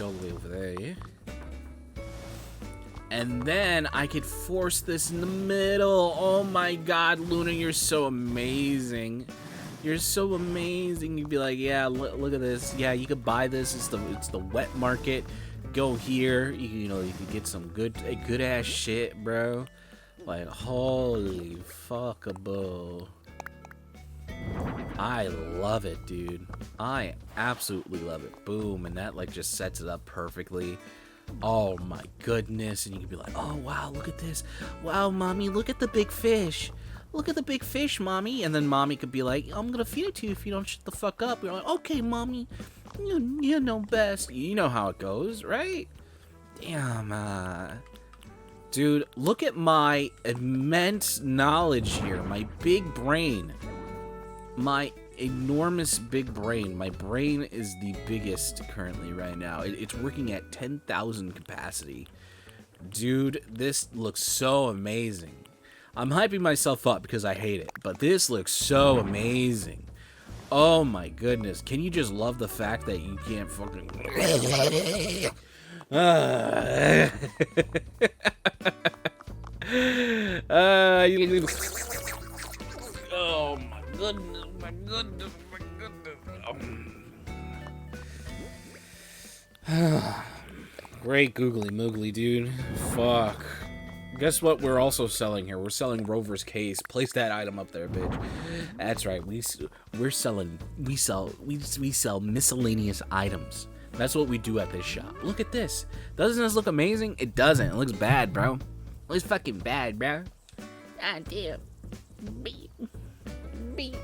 all the way over there, yeah? And then I could force this in the middle. Oh my god, Luna, you're so amazing. You're so amazing. You'd be like, yeah, look at this. Yeah, you could buy this. It's the wet market. Go here. You know, you could get some good ass shit, bro. Like, holy fuckable. I love it, dude. I absolutely love it. Boom, and that like just sets it up perfectly. Oh my goodness. And you could be like, oh wow, look at this. Wow, mommy, look at the big fish. Look at the big fish, mommy. And then mommy could be like, I'm gonna feed it to you if you don't shut the fuck up. You're like, okay, mommy, you know best. You know how it goes, right? Damn, dude, look at my immense knowledge here. My big brain. My enormous big brain. My brain is the biggest currently right now. It's working at 10,000 capacity. Dude, this looks so amazing. I'm hyping myself up because I hate it, but this looks so amazing. Oh my goodness. Can you just love the fact that you can't fucking... Oh my goodness, my goodness, my goodness. Great googly moogly, dude. Fuck. Guess what we're also selling here? We're selling Rover's case. Place that item up there, bitch. That's right. We sell miscellaneous items. That's what we do at this shop. Look at this. Doesn't this look amazing? It doesn't. It looks bad, bro. It looks fucking bad, bro. God damn. Beep. Beep.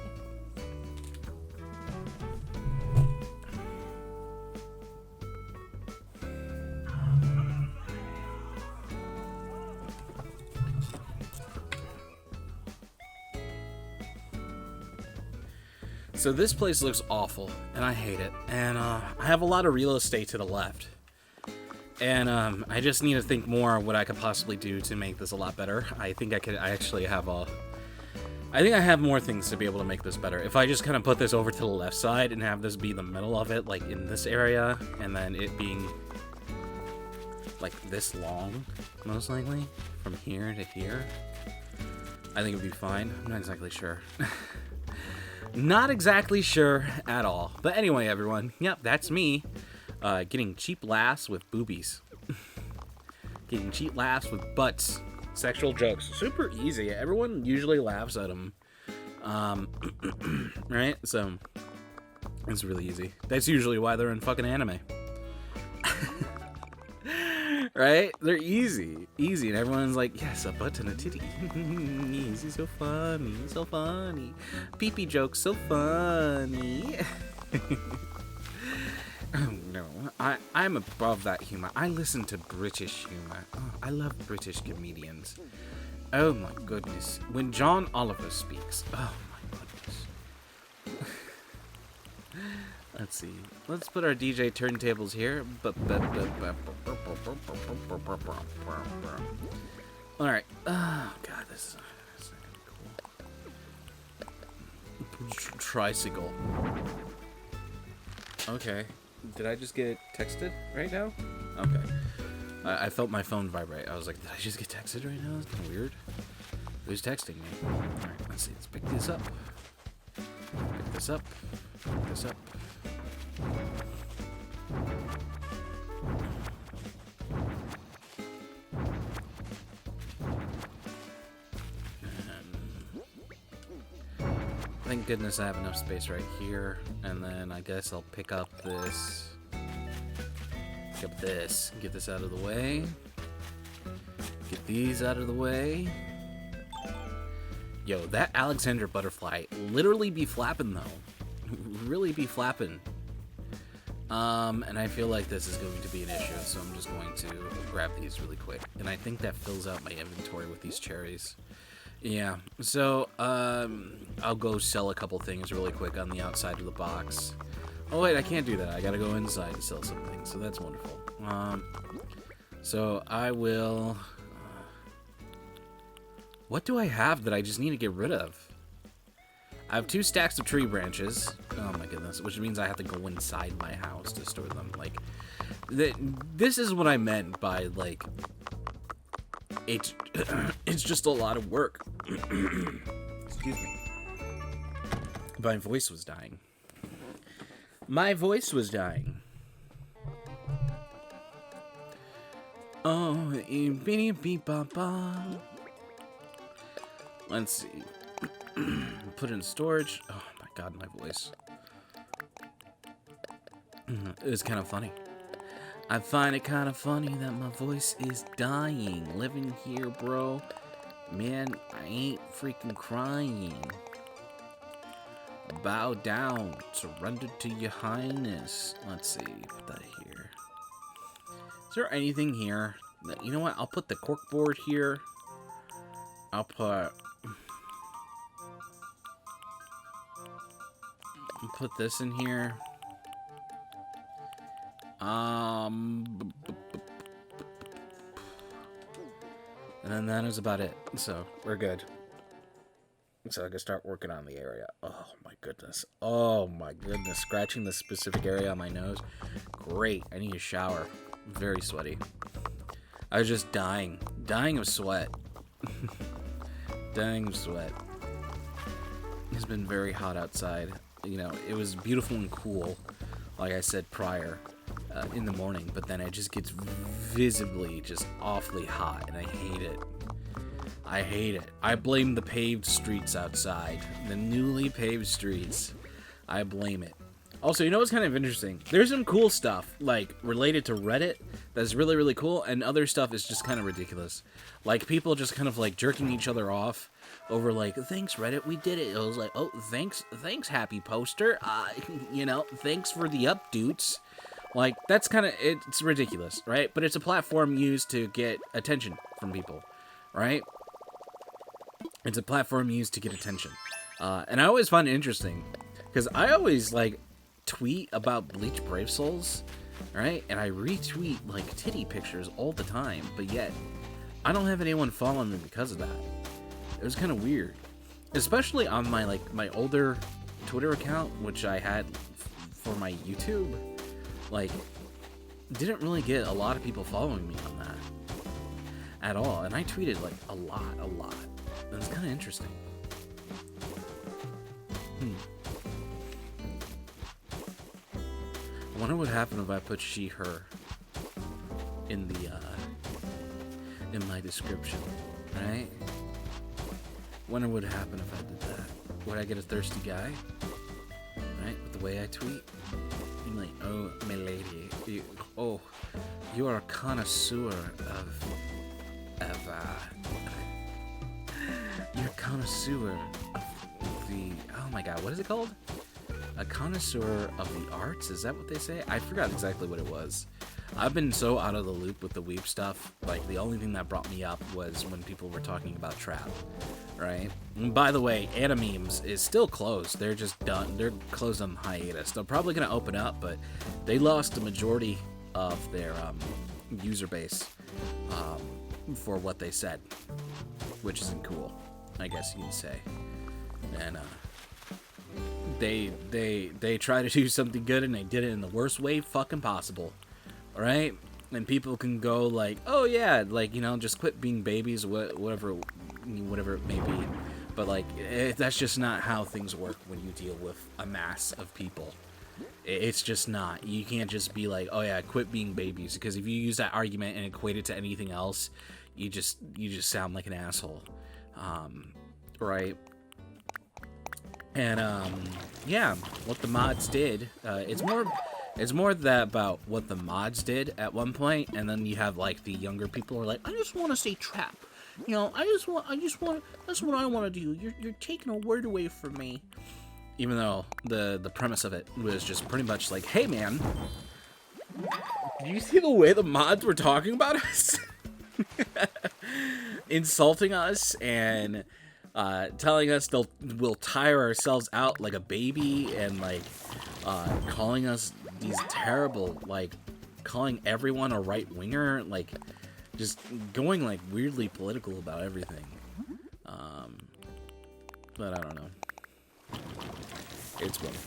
So this place looks awful, and I hate it. And I have a lot of real estate to the left. And I just need to think more what I could possibly do to make this a lot better. I think I have more things to be able to make this better. If I just kind of put this over to the left side and have this be the middle of it, like in this area, and then it being like this long, most likely, from here to here, I think it would be fine. I'm not exactly sure. Not exactly sure at all. But anyway, everyone, yep, that's me. Getting cheap laughs with boobies. Getting cheap laughs with butts. Sexual jokes. Super easy. Everyone usually laughs at them. Right? So, it's really easy. That's usually why they're in fucking anime. Right? They're easy. Easy. And everyone's like, yes, a butt and a titty. Easy, so funny. So funny. Pee-pee jokes, so funny. Oh, no. I'm above that humor. I listen to British humor. Oh, I love British comedians. Oh, my goodness. When John Oliver speaks. Oh, my goodness. Let's see. Let's put our DJ turntables here. Alright. Oh, God, this is cool. Tricycle. Okay. Did I just get texted right now? Okay. I felt my phone vibrate. I was like, did I just get texted right now? That's kind of weird. Who's texting me? Alright, let's see. Let's pick this up. Pick this up. Pick this up. Thank goodness I have enough space right here. And then I guess I'll pick up this. Pick up this. Get this out of the way. Get these out of the way. Yo, that Alexander butterfly literally be flapping though. Really be flapping. And I feel like this is going to be an issue, so I'm just going to grab these really quick. And I think that fills out my inventory with these cherries. Yeah, so, I'll go sell a couple things really quick on the outside of the box. Oh wait, I can't do that. I gotta go inside and sell some things, so that's wonderful. So I will... what do I have that I just need to get rid of? I have 2 stacks of tree branches. Oh my goodness, which means I have to go inside my house to store them. Like, this is what I meant by, like, it's just a lot of work. Excuse me. My voice was dying. My voice was dying. Oh, beep ba ba. Let's see. Put it in storage. Oh my god, my voice. It was kind of funny. I find it kind of funny that my voice is dying. Living here, bro. Man, I ain't freaking crying. Bow down. Surrender to your highness. Let's see. Put that here. Is there anything here? You know what? I'll put the corkboard here. I'll put this in here. And then that is about it. So, we're good. So I can start working on the area. Oh my goodness. Oh my goodness. Scratching the specific area on my nose. Great. I need a shower. I'm very sweaty. I was just dying. Dying of sweat. Dying of sweat. It's been very hot outside. You know, it was beautiful and cool, like I said prior. in the morning, but then it just gets visibly just awfully hot, and I hate it. I hate it. I blame the paved streets outside. The newly paved streets. I blame it. Also, you know what's kind of interesting? There's some cool stuff, like, related to Reddit that's really, really cool, and other stuff is just kind of ridiculous. Like, people just kind of, like, jerking each other off over, like, thanks, Reddit, we did it. It was like, oh, thanks, happy poster. You know, thanks for the updates. Like, that's kind of, it's ridiculous, right? But it's a platform used to get attention from people, right? It's a platform used to get attention. And I always find it interesting, because I always, like, tweet about Bleach Brave Souls, right? And I retweet, like, titty pictures all the time, but yet, I don't have anyone following me because of that. It was kind of weird. Especially on my, like, my older Twitter account, which I had for my YouTube. Like, didn't really get a lot of people following me on that at all. And I tweeted, like, a lot. And it's kind of interesting. I wonder what happened if I put she, her in the, in my description, right? Wonder what would happen if I did that. Would I get a thirsty guy? Right? With the way I tweet? I'm like, oh, my lady, you are a connoisseur of you're a connoisseur of the, oh my god, what is it called? A connoisseur of the arts? Is that what they say? I forgot exactly what it was. I've been so out of the loop with the weeb stuff. Like, the only thing that brought me up was when people were talking about trap, right? And by the way, Animemes is still closed. They're just done. They're closed on hiatus. They're probably going to open up, but they lost the majority of their user base for what they said, which isn't cool, I guess you can say. And they try to do something good, and they did it in the worst way fucking possible. Right? And people can go like, oh yeah, like, you know, just quit being babies, whatever it may be. But like, that's just not how things work when you deal with a mass of people. It's just not. You can't just be like, oh yeah, quit being babies, because if you use that argument and equate it to anything else, you just sound like an asshole. Right? And yeah, what the mods did, it's more that about what the mods did at one point, and then you have like the younger people who are like, I just want to say trap, you know, I just want, that's what I want to do. You're taking a word away from me. Even though the premise of it was just pretty much like, hey man, do you see the way the mods were talking about us? Insulting us and telling us we'll tire ourselves out like a baby, and like calling us these terrible, like, calling everyone a right-winger, like, just going, like, weirdly political about everything. But I don't know. It's funny.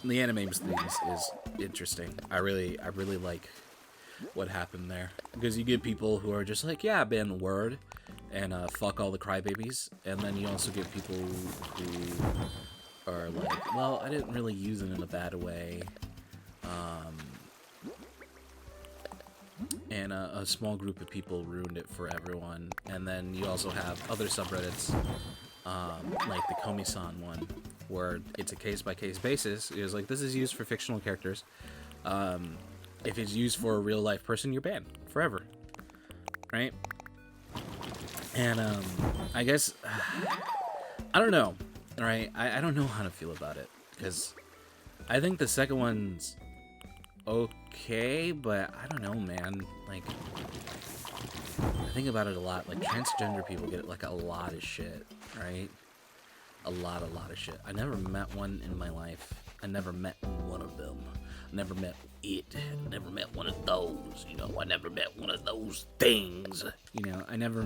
The Animemes things is interesting. I really like what happened there. Because you get people who are just like, yeah, ban the word, and fuck all the crybabies, and then you also get people who are like, well, I didn't really use it in a bad way. And a small group of people ruined it for everyone. And then you also have other subreddits, like the Komi-san one, where it's a case-by-case basis. It's like, this is used for fictional characters. If it's used for a real-life person, you're banned forever, right? And I guess, I don't know, all right? I don't know how to feel about it, because I think the second one's okay, but I don't know, man. Like, I think about it a lot. Like, transgender people get like a lot of shit, right? A lot of shit. I never met one in my life. I never met one of them. I never met it. I never met one of those. You know, I never met one of those things. You know, I never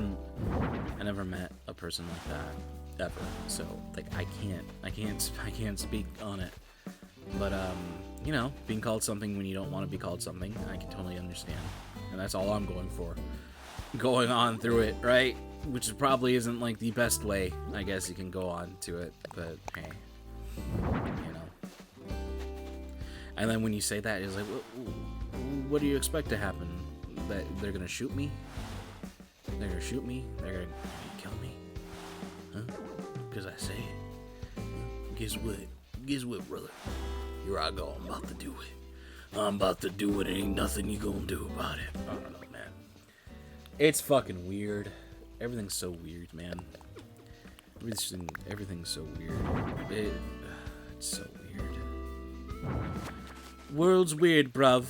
met a person like that ever. So like, I can't speak on it. But you know, being called something when you don't want to be called something, I can totally understand. And that's all I'm going for. Going on through it, right? Which probably isn't like the best way, I guess, you can go on to it, but hey, you know. And then when you say that, it's like, what do you expect to happen? That they're gonna shoot me? They're gonna shoot me? They're gonna kill me? Huh? Because I say it. Guess what? Guess what, brother? Here I go. I'm about to do it. I'm about to do it. Ain't nothing you gonna do about it. I don't know, man. It's fucking weird. Everything's so weird, man. Everything's so weird. It's so weird. World's weird, bruv.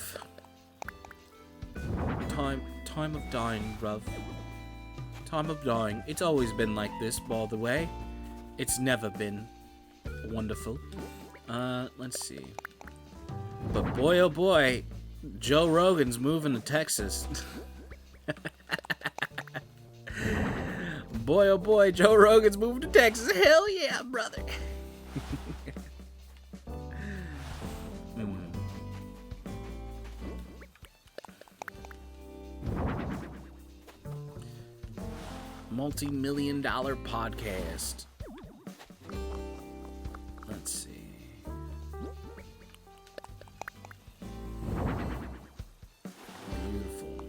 Time of dying, bruv. Time of dying. It's always been like this, by the way. It's never been wonderful. Let's see. But boy, oh boy, Joe Rogan's moving to Texas. Boy, oh boy, Joe Rogan's moving to Texas. Hell yeah, brother. Multi-million-dollar podcast. Let's see. Beautiful.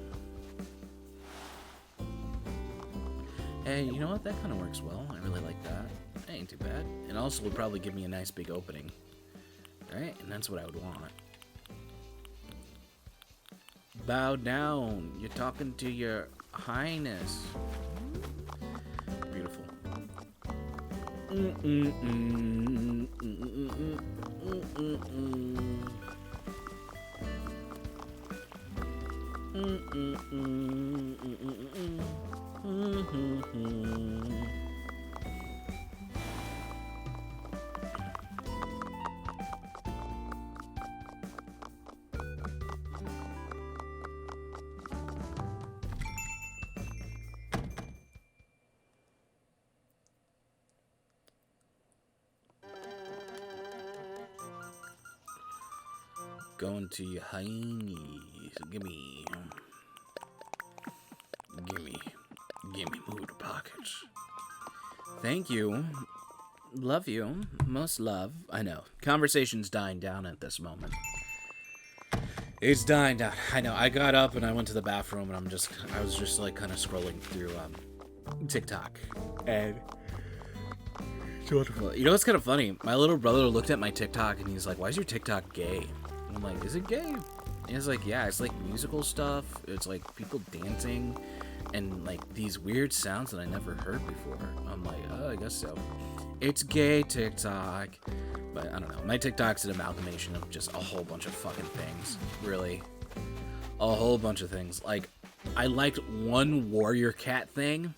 Hey, you know what? That kind of works well. I really like that. That ain't too bad. And also would probably give me a nice big opening. Alright? And that's what I would want. Bow down. You're talking to your highness. Beautiful. Going to your hyenas. Gimme, move the pockets. Thank you. Love you. Most love. I know. Conversation's dying down at this moment. It's dying down. I know. I got up and I went to the bathroom and I was just like kind of scrolling through TikTok. And you know what's kind of funny? My little brother looked at my TikTok and he's like, "Why is your TikTok gay?" And I'm like, "Is it gay?" And he's like, "Yeah, it's like musical stuff. It's like people dancing and like these weird sounds that I never heard before." I'm like, "Oh, I guess so. It's gay TikTok." But I don't know. My TikTok's an amalgamation of just a whole bunch of fucking things. Really. A whole bunch of things. Like, I liked one warrior cat thing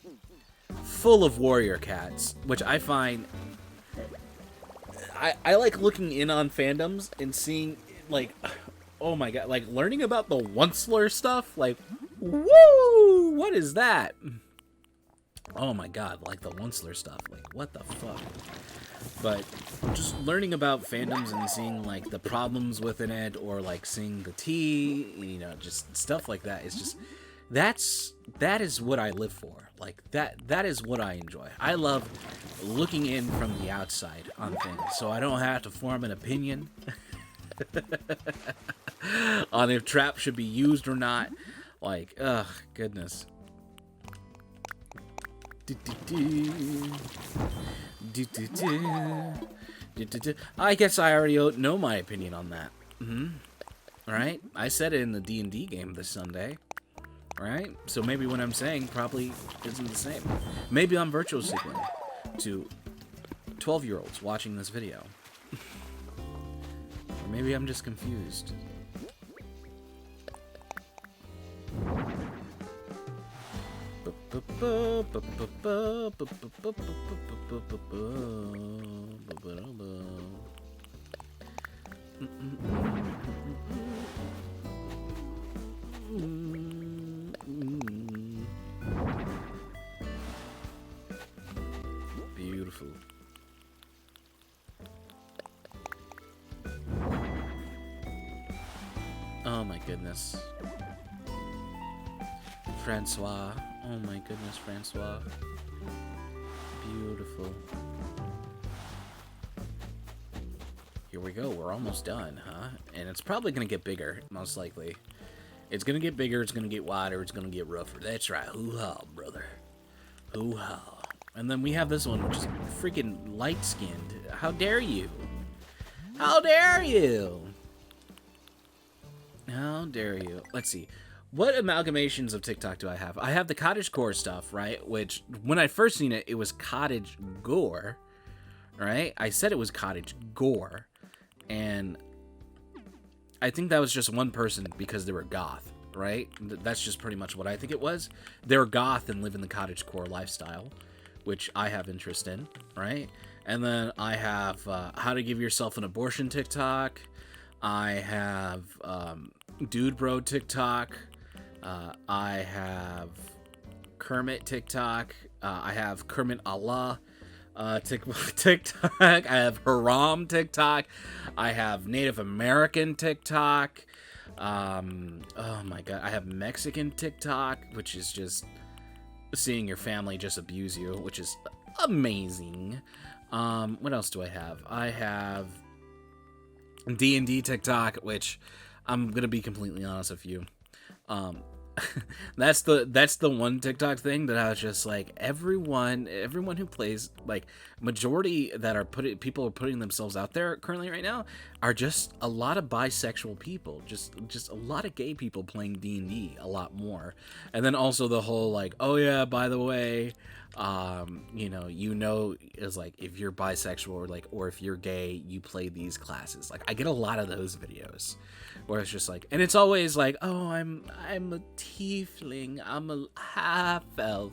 full of warrior cats, which I find... I like looking in on fandoms and seeing, like, oh my god, like, learning about the Onceler stuff, like, woo! What is that? Oh my god, like the Onceler stuff, like, what the fuck? But just learning about fandoms and seeing, like, the problems within it, or, like, seeing the tea, you know, just stuff like that is just... That is what I live for. Like, that is what I enjoy. I love looking in from the outside on things, so I don't have to form an opinion on if traps should be used or not. Like, ugh, goodness. I guess I already know my opinion on that. Alright? I said it in the D&D game this Sunday. Right? So maybe what I'm saying probably isn't the same. Maybe I'm virtual signaling to 12-year-olds watching this video. Or maybe I'm just confused. Beautiful. Oh my goodness. Francois. Oh my goodness, Francois. Beautiful. Here we go. We're almost done, huh? And it's probably going to get bigger, most likely. It's gonna get bigger, it's gonna get wider, it's gonna get rougher. That's right. Hoo-ha, brother. Hoo-ha. And then we have this one, which is freaking light-skinned. How dare you? How dare you? How dare you? Let's see. What amalgamations of TikTok do I have? I have the cottagecore stuff, right? Which, when I first seen it, it was cottage gore, right? I said it was cottage gore. And I think that was just one person because they were goth, right? That's just pretty much what I think it was. They're goth and live in the cottagecore lifestyle, which I have interest in, right? And then I have how to give yourself an abortion TikTok. I have Dude Bro TikTok. I have Kermit TikTok. I have Kermit Allah TikTok. I have Haram TikTok. I have Native American TikTok. Oh my god. I have Mexican TikTok, which is just seeing your family just abuse you, which is amazing. What else do I have? I have D&D TikTok, which I'm gonna be completely honest with you. That's the one TikTok thing that I was just like, everyone who plays, like, majority that are people are putting themselves out there currently right now are just a lot of bisexual people, just a lot of gay people playing D&D a lot more. And then also the whole like, oh yeah, by the way, is like, if you're bisexual or if you're gay, you play these classes. Like, I get a lot of those videos where it's just like, and it's always like, oh, I'm a tiefling, I'm a half elf,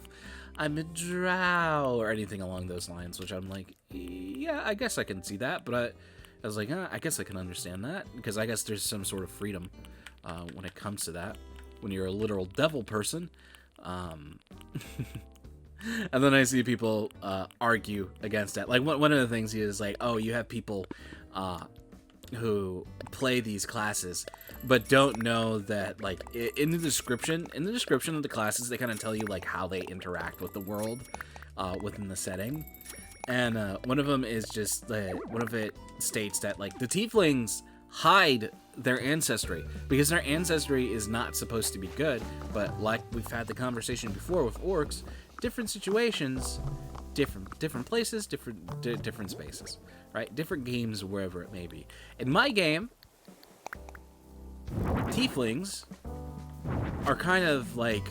I'm a drow, or anything along those lines, which I'm like, yeah, I guess I can see that, but I was like, I guess I can understand that, because I guess there's some sort of freedom when it comes to that, when you're a literal devil person. And then I see people argue against that. Like, one of the things is like, oh, you have people who play these classes but don't know that, like, in the description of the classes, they kind of tell you like how they interact with the world within the setting. And one of them is just one of it states that, like, the tieflings hide their ancestry because their ancestry is not supposed to be good, but like we've had the conversation before with orcs, different situations, different places, different spaces, right? Different games, wherever it may be. In my game, tieflings are kind of like,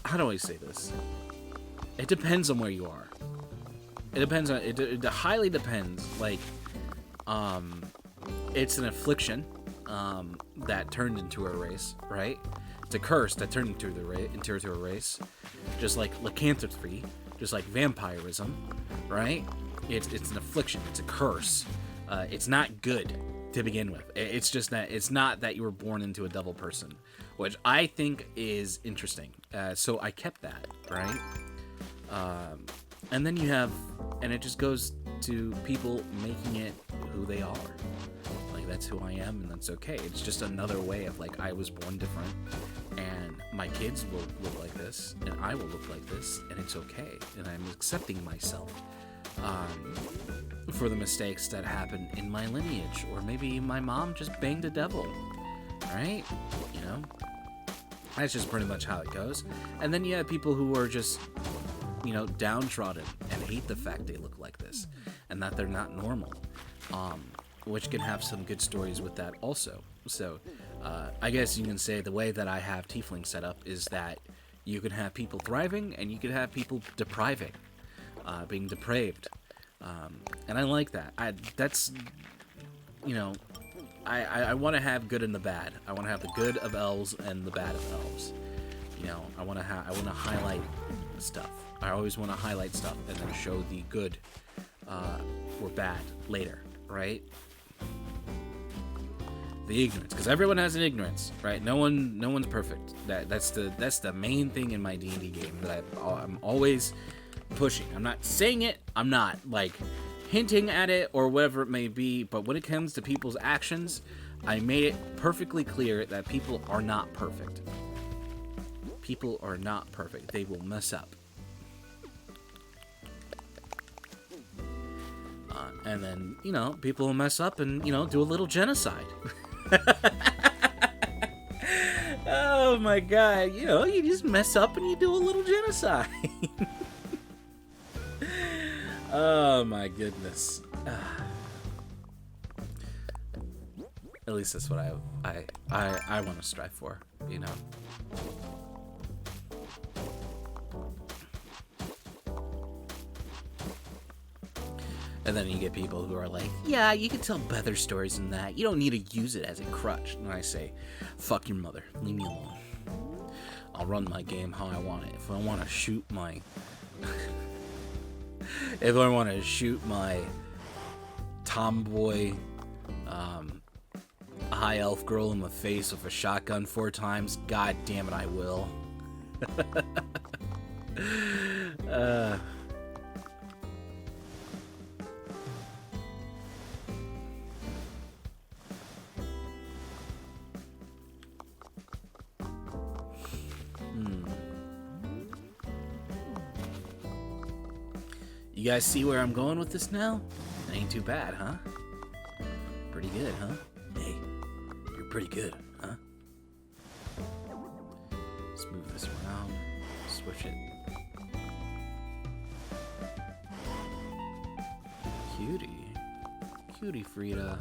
how do I say this? It depends on where you are. It depends on it highly depends. Like, it's an affliction that turned into a race, right? It's a curse that turned into a race, just like lycanthropy, just like vampirism, right? It's an affliction. It's a curse. It's not good to begin with. It's just that it's not that you were born into a devil person, which I think is interesting. So I kept that, right? And then you have, and it just goes to people making it who they are. Like, that's who I am, and that's okay. It's just another way of, like, I was born different, and my kids will look like this, and I will look like this, and it's okay. And I'm accepting myself for the mistakes that happen in my lineage, or maybe my mom just banged a devil, right? You know? That's just pretty much how it goes. And then you have people who are just, you know, downtrodden and hate the fact they look like this and that they're not normal, which can have some good stories with that also. So I guess you can say the way that I have tiefling set up is that you can have people thriving and you can have people depriving, being depraved, and I like that. That's, you know, I want to have good and the bad. I want to have the good of elves and the bad of elves. You know, I want to highlight stuff. I always want to highlight stuff and then show the good or bad later, right? The ignorance, because everyone has an ignorance, right? No one's perfect. That's the main thing in my D&D game that I'm always pushing. I'm not saying it. I'm not like hinting at it or whatever it may be. But when it comes to people's actions, I made it perfectly clear that people are not perfect. People are not perfect. They will mess up. And then, you know, people will mess up and, you know, do a little genocide. Oh my god, you know, you just mess up and you do a little genocide. Oh my goodness. At least that's what I want to strive for, you know. And then you get people who are like, yeah, you can tell better stories than that. You don't need to use it as a crutch. And I say, fuck your mother. Leave me alone. I'll run my game how I want it. If I want to shoot my... if I want to shoot my tomboy high elf girl in the face with a shotgun 4 times, god damn it, I will. You guys see where I'm going with this now? It ain't too bad, huh? Pretty good, huh? Hey, you're pretty good, huh? Let's move this around. Switch it. Cutie. Cutie Frida.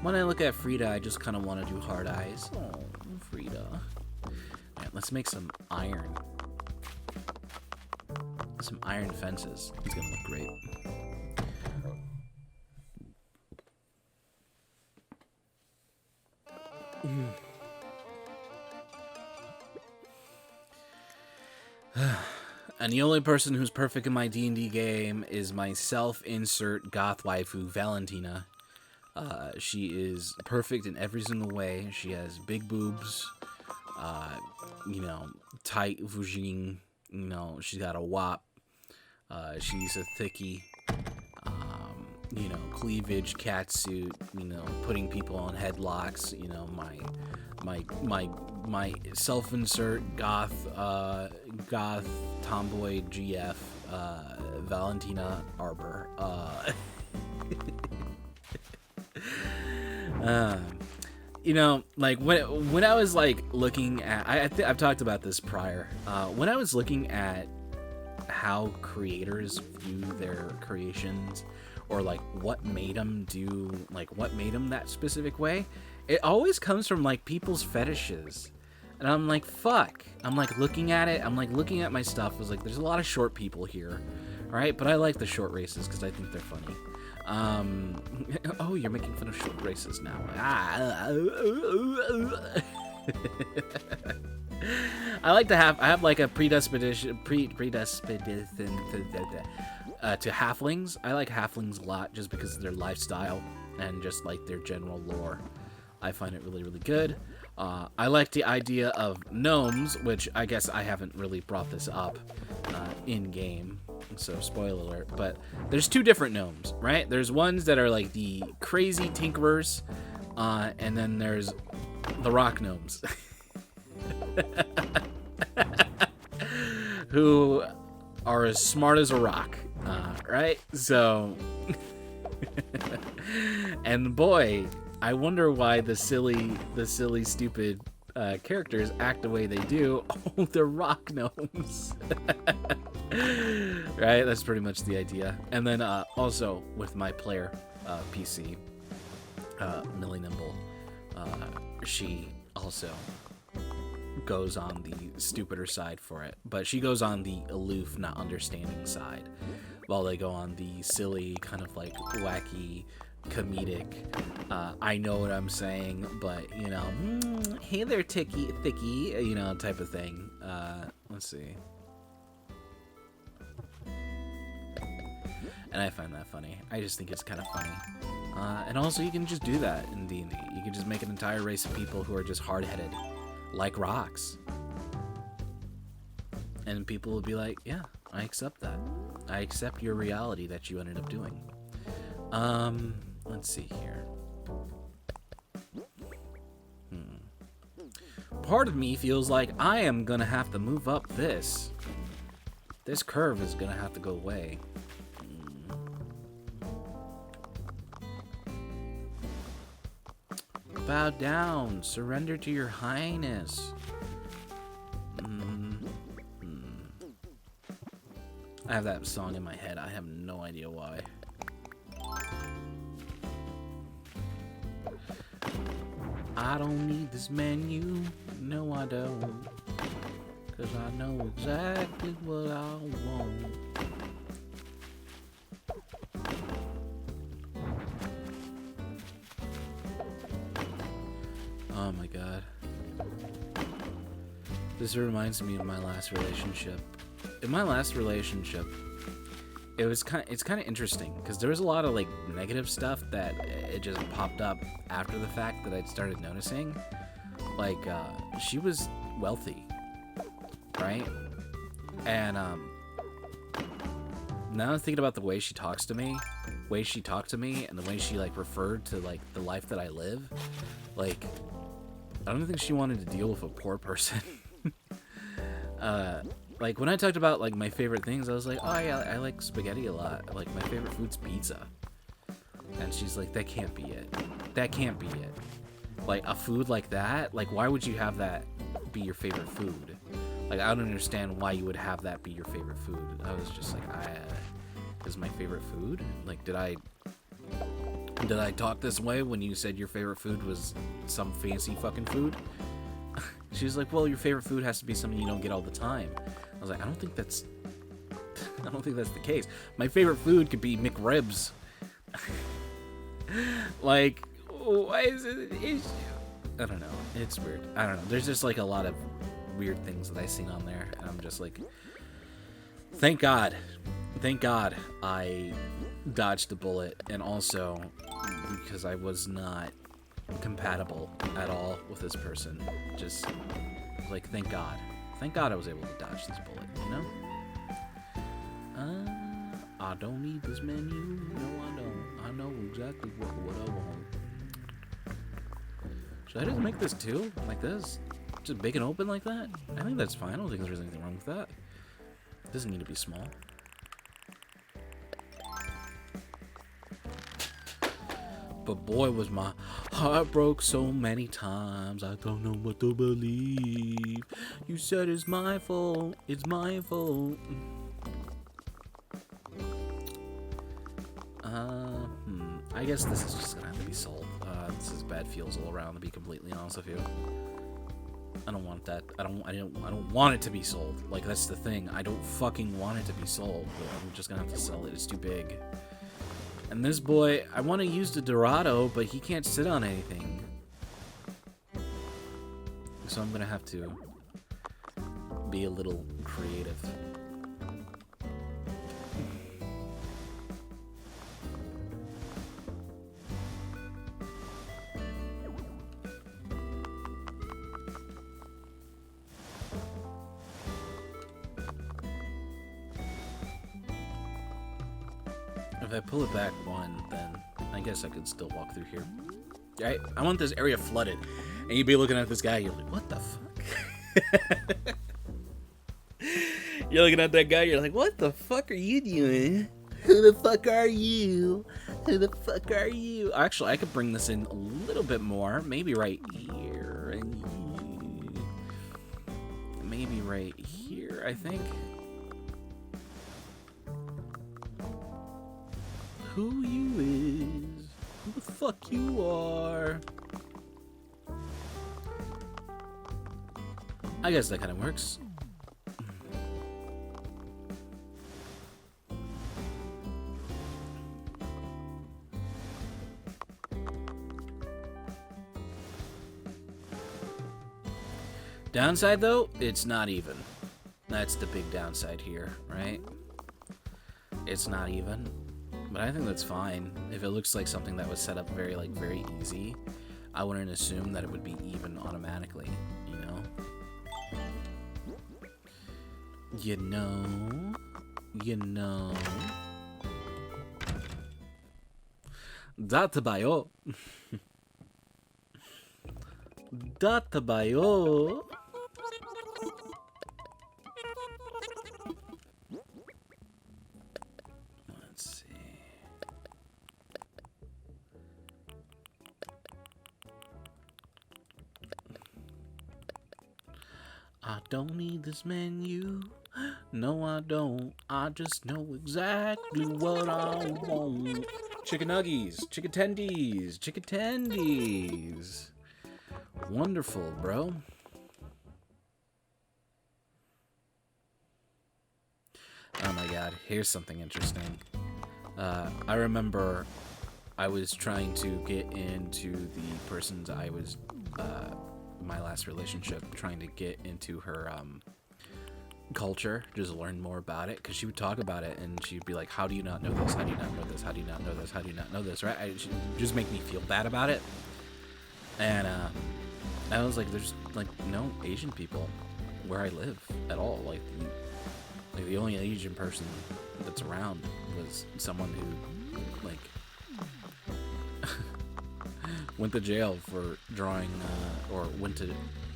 When I look at Frida, I just kind of want to do hard eyes. Oh, Frida. Right, let's make some iron. Some iron fences. It's gonna look great. And the only person who's perfect in my D&D game is my self-insert goth waifu, Valentina. She is perfect in every single way. She has big boobs, you know, tight vagine, you know, she's got a wop. She's a thickie, you know, cleavage, catsuit, you know, putting people on headlocks, you know, my self-insert goth tomboy GF, Valentina Arbor. You know, like when I was like looking at, I've talked about this prior. When I was looking at how creators view their creations, or like what made them do, like what made them that specific way, it always comes from like people's fetishes. And I'm like, fuck. I'm like looking at it. I'm like looking at my stuff. I was like, there's a lot of short people here, all right? But I like the short races because I think they're funny. Oh, you're making fun of short races now. I have like a predisposition to halflings. I like halflings a lot just because of their lifestyle and just like their general lore. I find it really, really good. I like the idea of gnomes, which I guess I haven't really brought this up in game, so spoiler alert, but there's 2 different gnomes, right? There's ones that are like the crazy tinkerers, and then there's the rock gnomes. Who are as smart as a rock, right? So, and boy, I wonder why the silly, stupid characters act the way they do. Oh, they're rock gnomes. Right? That's pretty much the idea. And then also with my player PC, Millie Nimble, she also goes on the stupider side for it, but she goes on the aloof, not understanding side, while they go on the silly, kind of like wacky, comedic, I know what I'm saying, but you know, hey there, thicky, you know, type of thing. Let's see. And I find that funny. I just think it's kind of funny. And also, you can just do that in D&D. You can just make an entire race of people who are just hard-headed, like rocks. And people will be like, yeah, I accept that. I accept your reality that you ended up doing. Let's see here. Part of me feels like I am gonna have to move up this. This curve is gonna have to go away. Bow down. Surrender to your highness. I have that song in my head. I have no idea why. I don't need this menu. No, I don't. 'Cause I know exactly what I want. Oh my god. This reminds me of my last relationship. In my last relationship, it's kind of interesting because there was a lot of like negative stuff that it just popped up after the fact that I'd started noticing. Like she was wealthy, right? And now I'm thinking about the way she talks to me, and the way she like referred to like the life that I live. Like, I don't think she wanted to deal with a poor person. Like, when I talked about, like, my favorite things, I was like, oh, yeah, I like spaghetti a lot. Like, my favorite food's pizza. And she's like, that can't be it. That can't be it. Like, a food like that? Like, why would you have that be your favorite food? Like, I don't understand why you would have that be your favorite food. I was just like, is my favorite food? Like, did I talk this way when you said your favorite food was some fancy fucking food? She was like, well, your favorite food has to be something you don't get all the time. I was like, I don't think that's the case. My favorite food could be McRibs. Like, why is it an issue? I don't know. It's weird. I don't know. There's just like a lot of weird things that I seen on there, and I'm just like, thank God I dodged the bullet, and also because I was not compatible at all with this person. Just like, thank God I was able to dodge this bullet, you know? I don't need this menu. No, I don't. I know exactly what I want. Should I just make this too? Like this? Just big and open like that? I think that's fine. I don't think there's anything wrong with that. It doesn't need to be small. But boy, was my heart broke so many times. I don't know what to believe. You said it's my fault. It's my fault. I guess this is just gonna have to be sold. This is bad feels all around, to be completely honest with you. I don't want that. I don't want it to be sold. Like, that's the thing. I don't fucking want it to be sold. But I'm just gonna have to sell it. It's too big. And this boy, I want to use the Dorado, but he can't sit on anything. So I'm gonna have to be a little creative. If I pull it back one, then I guess I could still walk through here. Right? I want this area flooded. And you'd be looking at this guy, you're like, what the fuck? You're looking at that guy, you're like, what the fuck are you doing? Who the fuck are you? Who the fuck are you? Actually, I could bring this in a little bit more. Maybe right here. And maybe right here, I think. Who you is? Who the fuck you are? I guess that kind of works. Downside, though, it's not even. That's the big downside here, right? It's not even. But I think that's fine. If it looks like something that was set up very easy, I wouldn't assume that it would be even automatically, you know? You know. Databayo. Databayo. I don't need this menu. No, I don't. I just know exactly what I want. Chicken nuggies, chicken tendies, chicken tendies. Wonderful, bro. Oh my god, here's something interesting. I remember I was trying to get into the person's I was, my last relationship, trying to get into her, culture, just learn more about it, because she would talk about it, and she'd be like, how do you not know this? How do you not know this? How do you not know this? How do you not know this? Right? She'd just make me feel bad about it. And, I was like, there's, like, no Asian people where I live at all. Like the only Asian person that's around was someone who, like, went to jail for drawing, or went to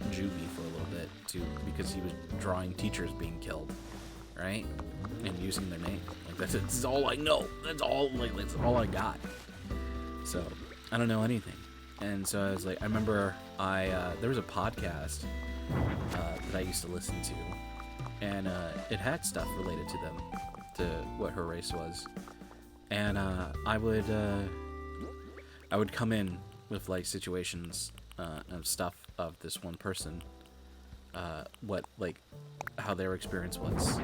juvie for a little bit because he was drawing teachers being killed, right? And using their name. Like that's all I know. That's all I got. So I don't know anything. And so I was like, I remember there was a podcast that I used to listen to, and it had stuff related to them, to what her race was, and I would come in with like situations of stuff of this one person, what like how their experience was,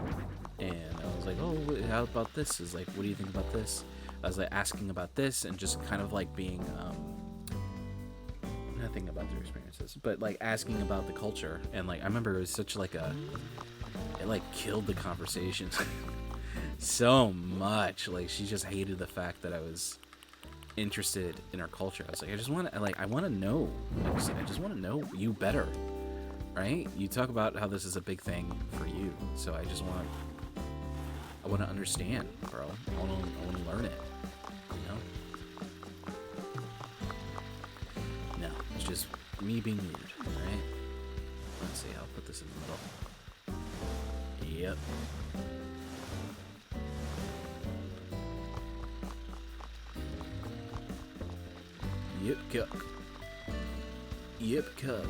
and I was like, oh, how about this? Is like, what do you think about this? I was like asking about this, and just kind of like being nothing about their experiences, but like asking about the culture. And like I remember it was such like it like killed the conversation so much. Like she just hated the fact that I was interested in our culture. I was like, I want to know. I just want to know you better, right? You talk about how this is a big thing for you, so I want to understand, bro. I want to learn it. No, it's just me being weird, right? Let's see. I'll put this in the middle. Yep. Yep, cuck. Yep, cuck.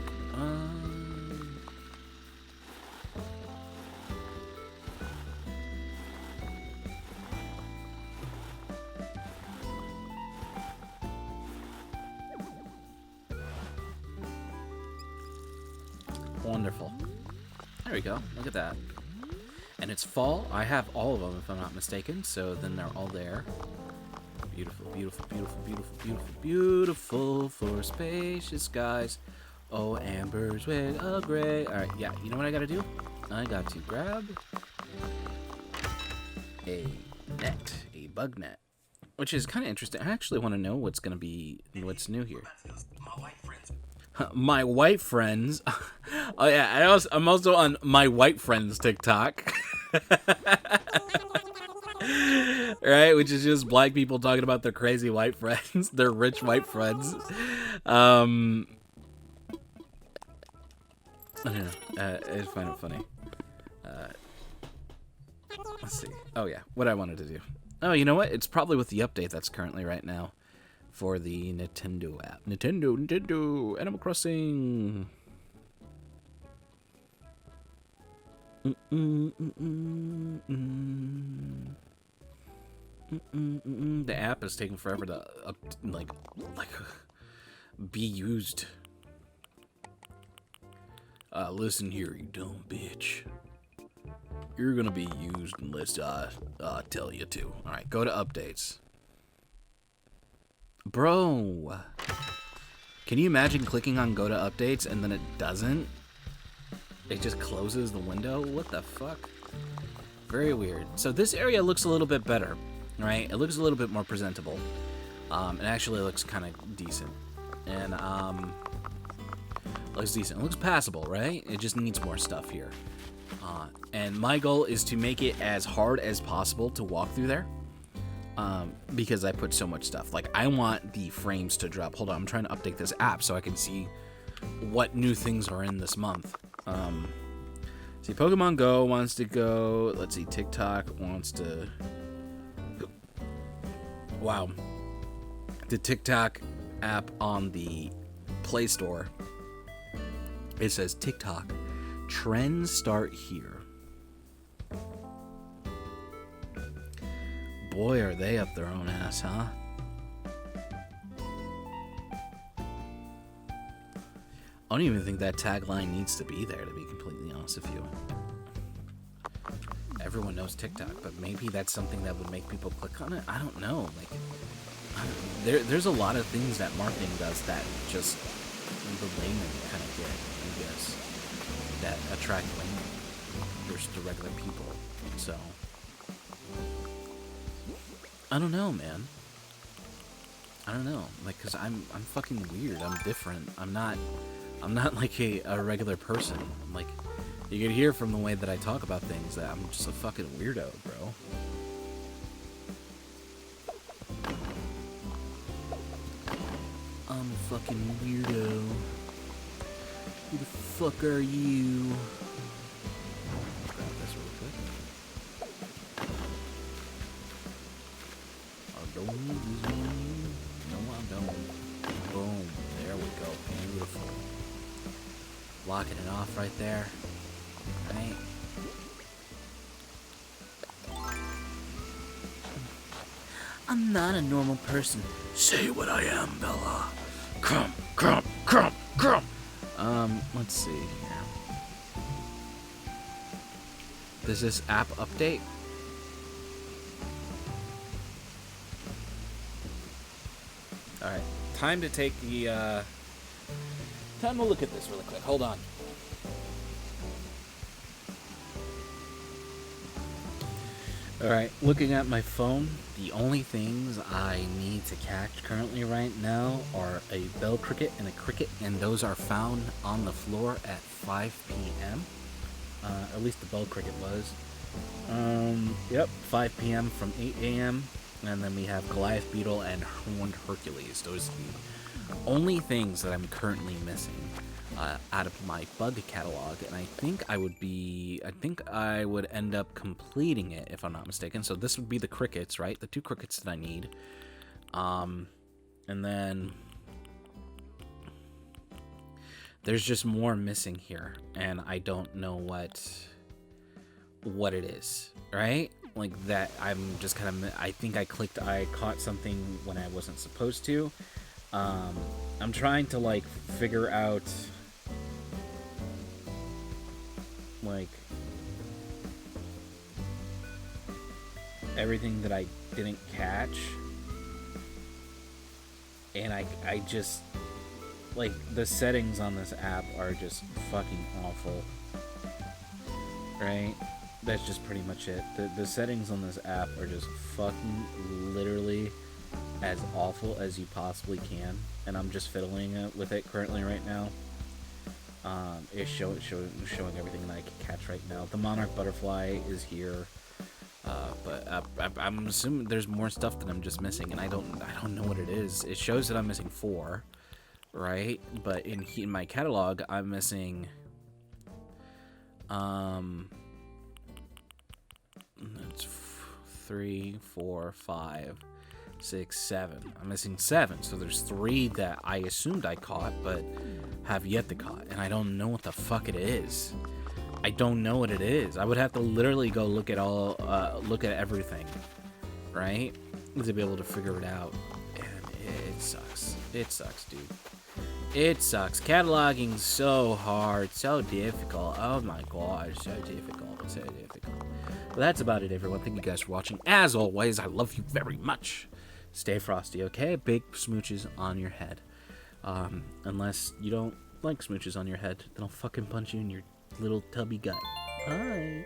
Wonderful. There we go. Look at that. And it's fall. I have all of them, if I'm not mistaken. So then they're all there. Beautiful, beautiful, beautiful, beautiful, beautiful, beautiful for spacious skies. Oh, ambers with a gray. All right, yeah. You know what I gotta do? I got to grab a net, a bug net, which is kind of interesting. I actually want to know what's new here. My white friends. Oh yeah, I'm also on my white friends TikTok. Right, which is just black people talking about their crazy white friends, their rich white friends. I don't know. I find it funny. Let's see. Oh yeah, what I wanted to do. Oh, you know what? It's probably with the update that's currently right now for the Nintendo app. Nintendo, Animal Crossing. The app is taking forever to be used. Listen here, you dumb bitch. You're gonna be used unless I tell you to. Alright, go to updates. Bro, can you imagine clicking on go to updates and then it doesn't? It just closes the window? What the fuck? Very weird. So this area looks a little bit better, right? It looks a little bit more presentable. It actually looks kind of decent. And, looks decent. It looks passable, right? It just needs more stuff here. And my goal is to make it as hard as possible to walk through there. Because I put so much stuff. Like, I want the frames to drop. Hold on, I'm trying to update this app so I can see what new things are in this month. See, Pokemon Go wants to go. Let's see, TikTok wants to. Wow. The TikTok app on the Play Store. It says TikTok Trends start here. Boy, are they up their own ass, huh? I don't even think that tagline needs to be there, to be completely honest with you. Everyone knows TikTok, but maybe that's something that would make people click on it. I don't know. Like, there's a lot of things that marketing does that just the layman kind of get, I guess, that attract laymen versus the regular people. So, I don't know, man. I don't know. Like, cause I'm fucking weird. I'm different. I'm not like a regular person. Like, you can hear from the way that I talk about things that I'm just a fucking weirdo, bro. I'm a fucking weirdo. Who the fuck are you? Grab this real quick. I don't need this one. No, I don't. Boom. There we go. Beautiful. Locking it off right there. Right? I'm not a normal person. Say what I am, Bella. Crump, crump, crump, crump. Let's see here. Does this app update? Alright, time to take the, time to look at this really quick. Hold on. Alright, looking at my phone, the only things I need to catch currently right now are a bell cricket and a cricket, and those are found on the floor at 5 p.m. At least the bell cricket was. Yep, 5 p.m. from 8 a.m. And then we have Goliath Beetle and Horned Hercules. Those are the only things that I'm currently missing out of my bug catalog, and I think I would end up completing it if I'm not mistaken. So this would be the crickets, right? The 2 crickets that I need. And then there's just more missing here, and I don't know what it is, right? Like that, I'm just kind of, I think I caught something when I wasn't supposed to. I'm trying to like figure out like everything that I didn't catch, and I just like the settings on this app are just fucking awful, right? That's just pretty much it. The settings on this app are just fucking literally as awful as you possibly can, and I'm just fiddling with it currently right now. It's showing everything that I can catch right now. The monarch butterfly is here, but I'm assuming there's more stuff that I'm just missing, and I don't know what it is. It shows that I'm missing 4, right? But in my catalog, I'm missing it's 3, 4, 5, 6, 7. I'm missing 7, so there's 3 that I assumed I caught, but have yet to caught, and I don't know what the fuck it is. I don't know what it is. I would have to literally go look at everything, right, to be able to figure it out, and it sucks. It sucks, dude. It sucks. Cataloging's so hard, so difficult. Oh my god, so difficult, so difficult. Well, that's about it, everyone. Thank you guys for watching. As always, I love you very much. Stay frosty, okay? Big smooches on your head. Unless you don't like smooches on your head, then I'll fucking punch you in your little tubby gut. Bye.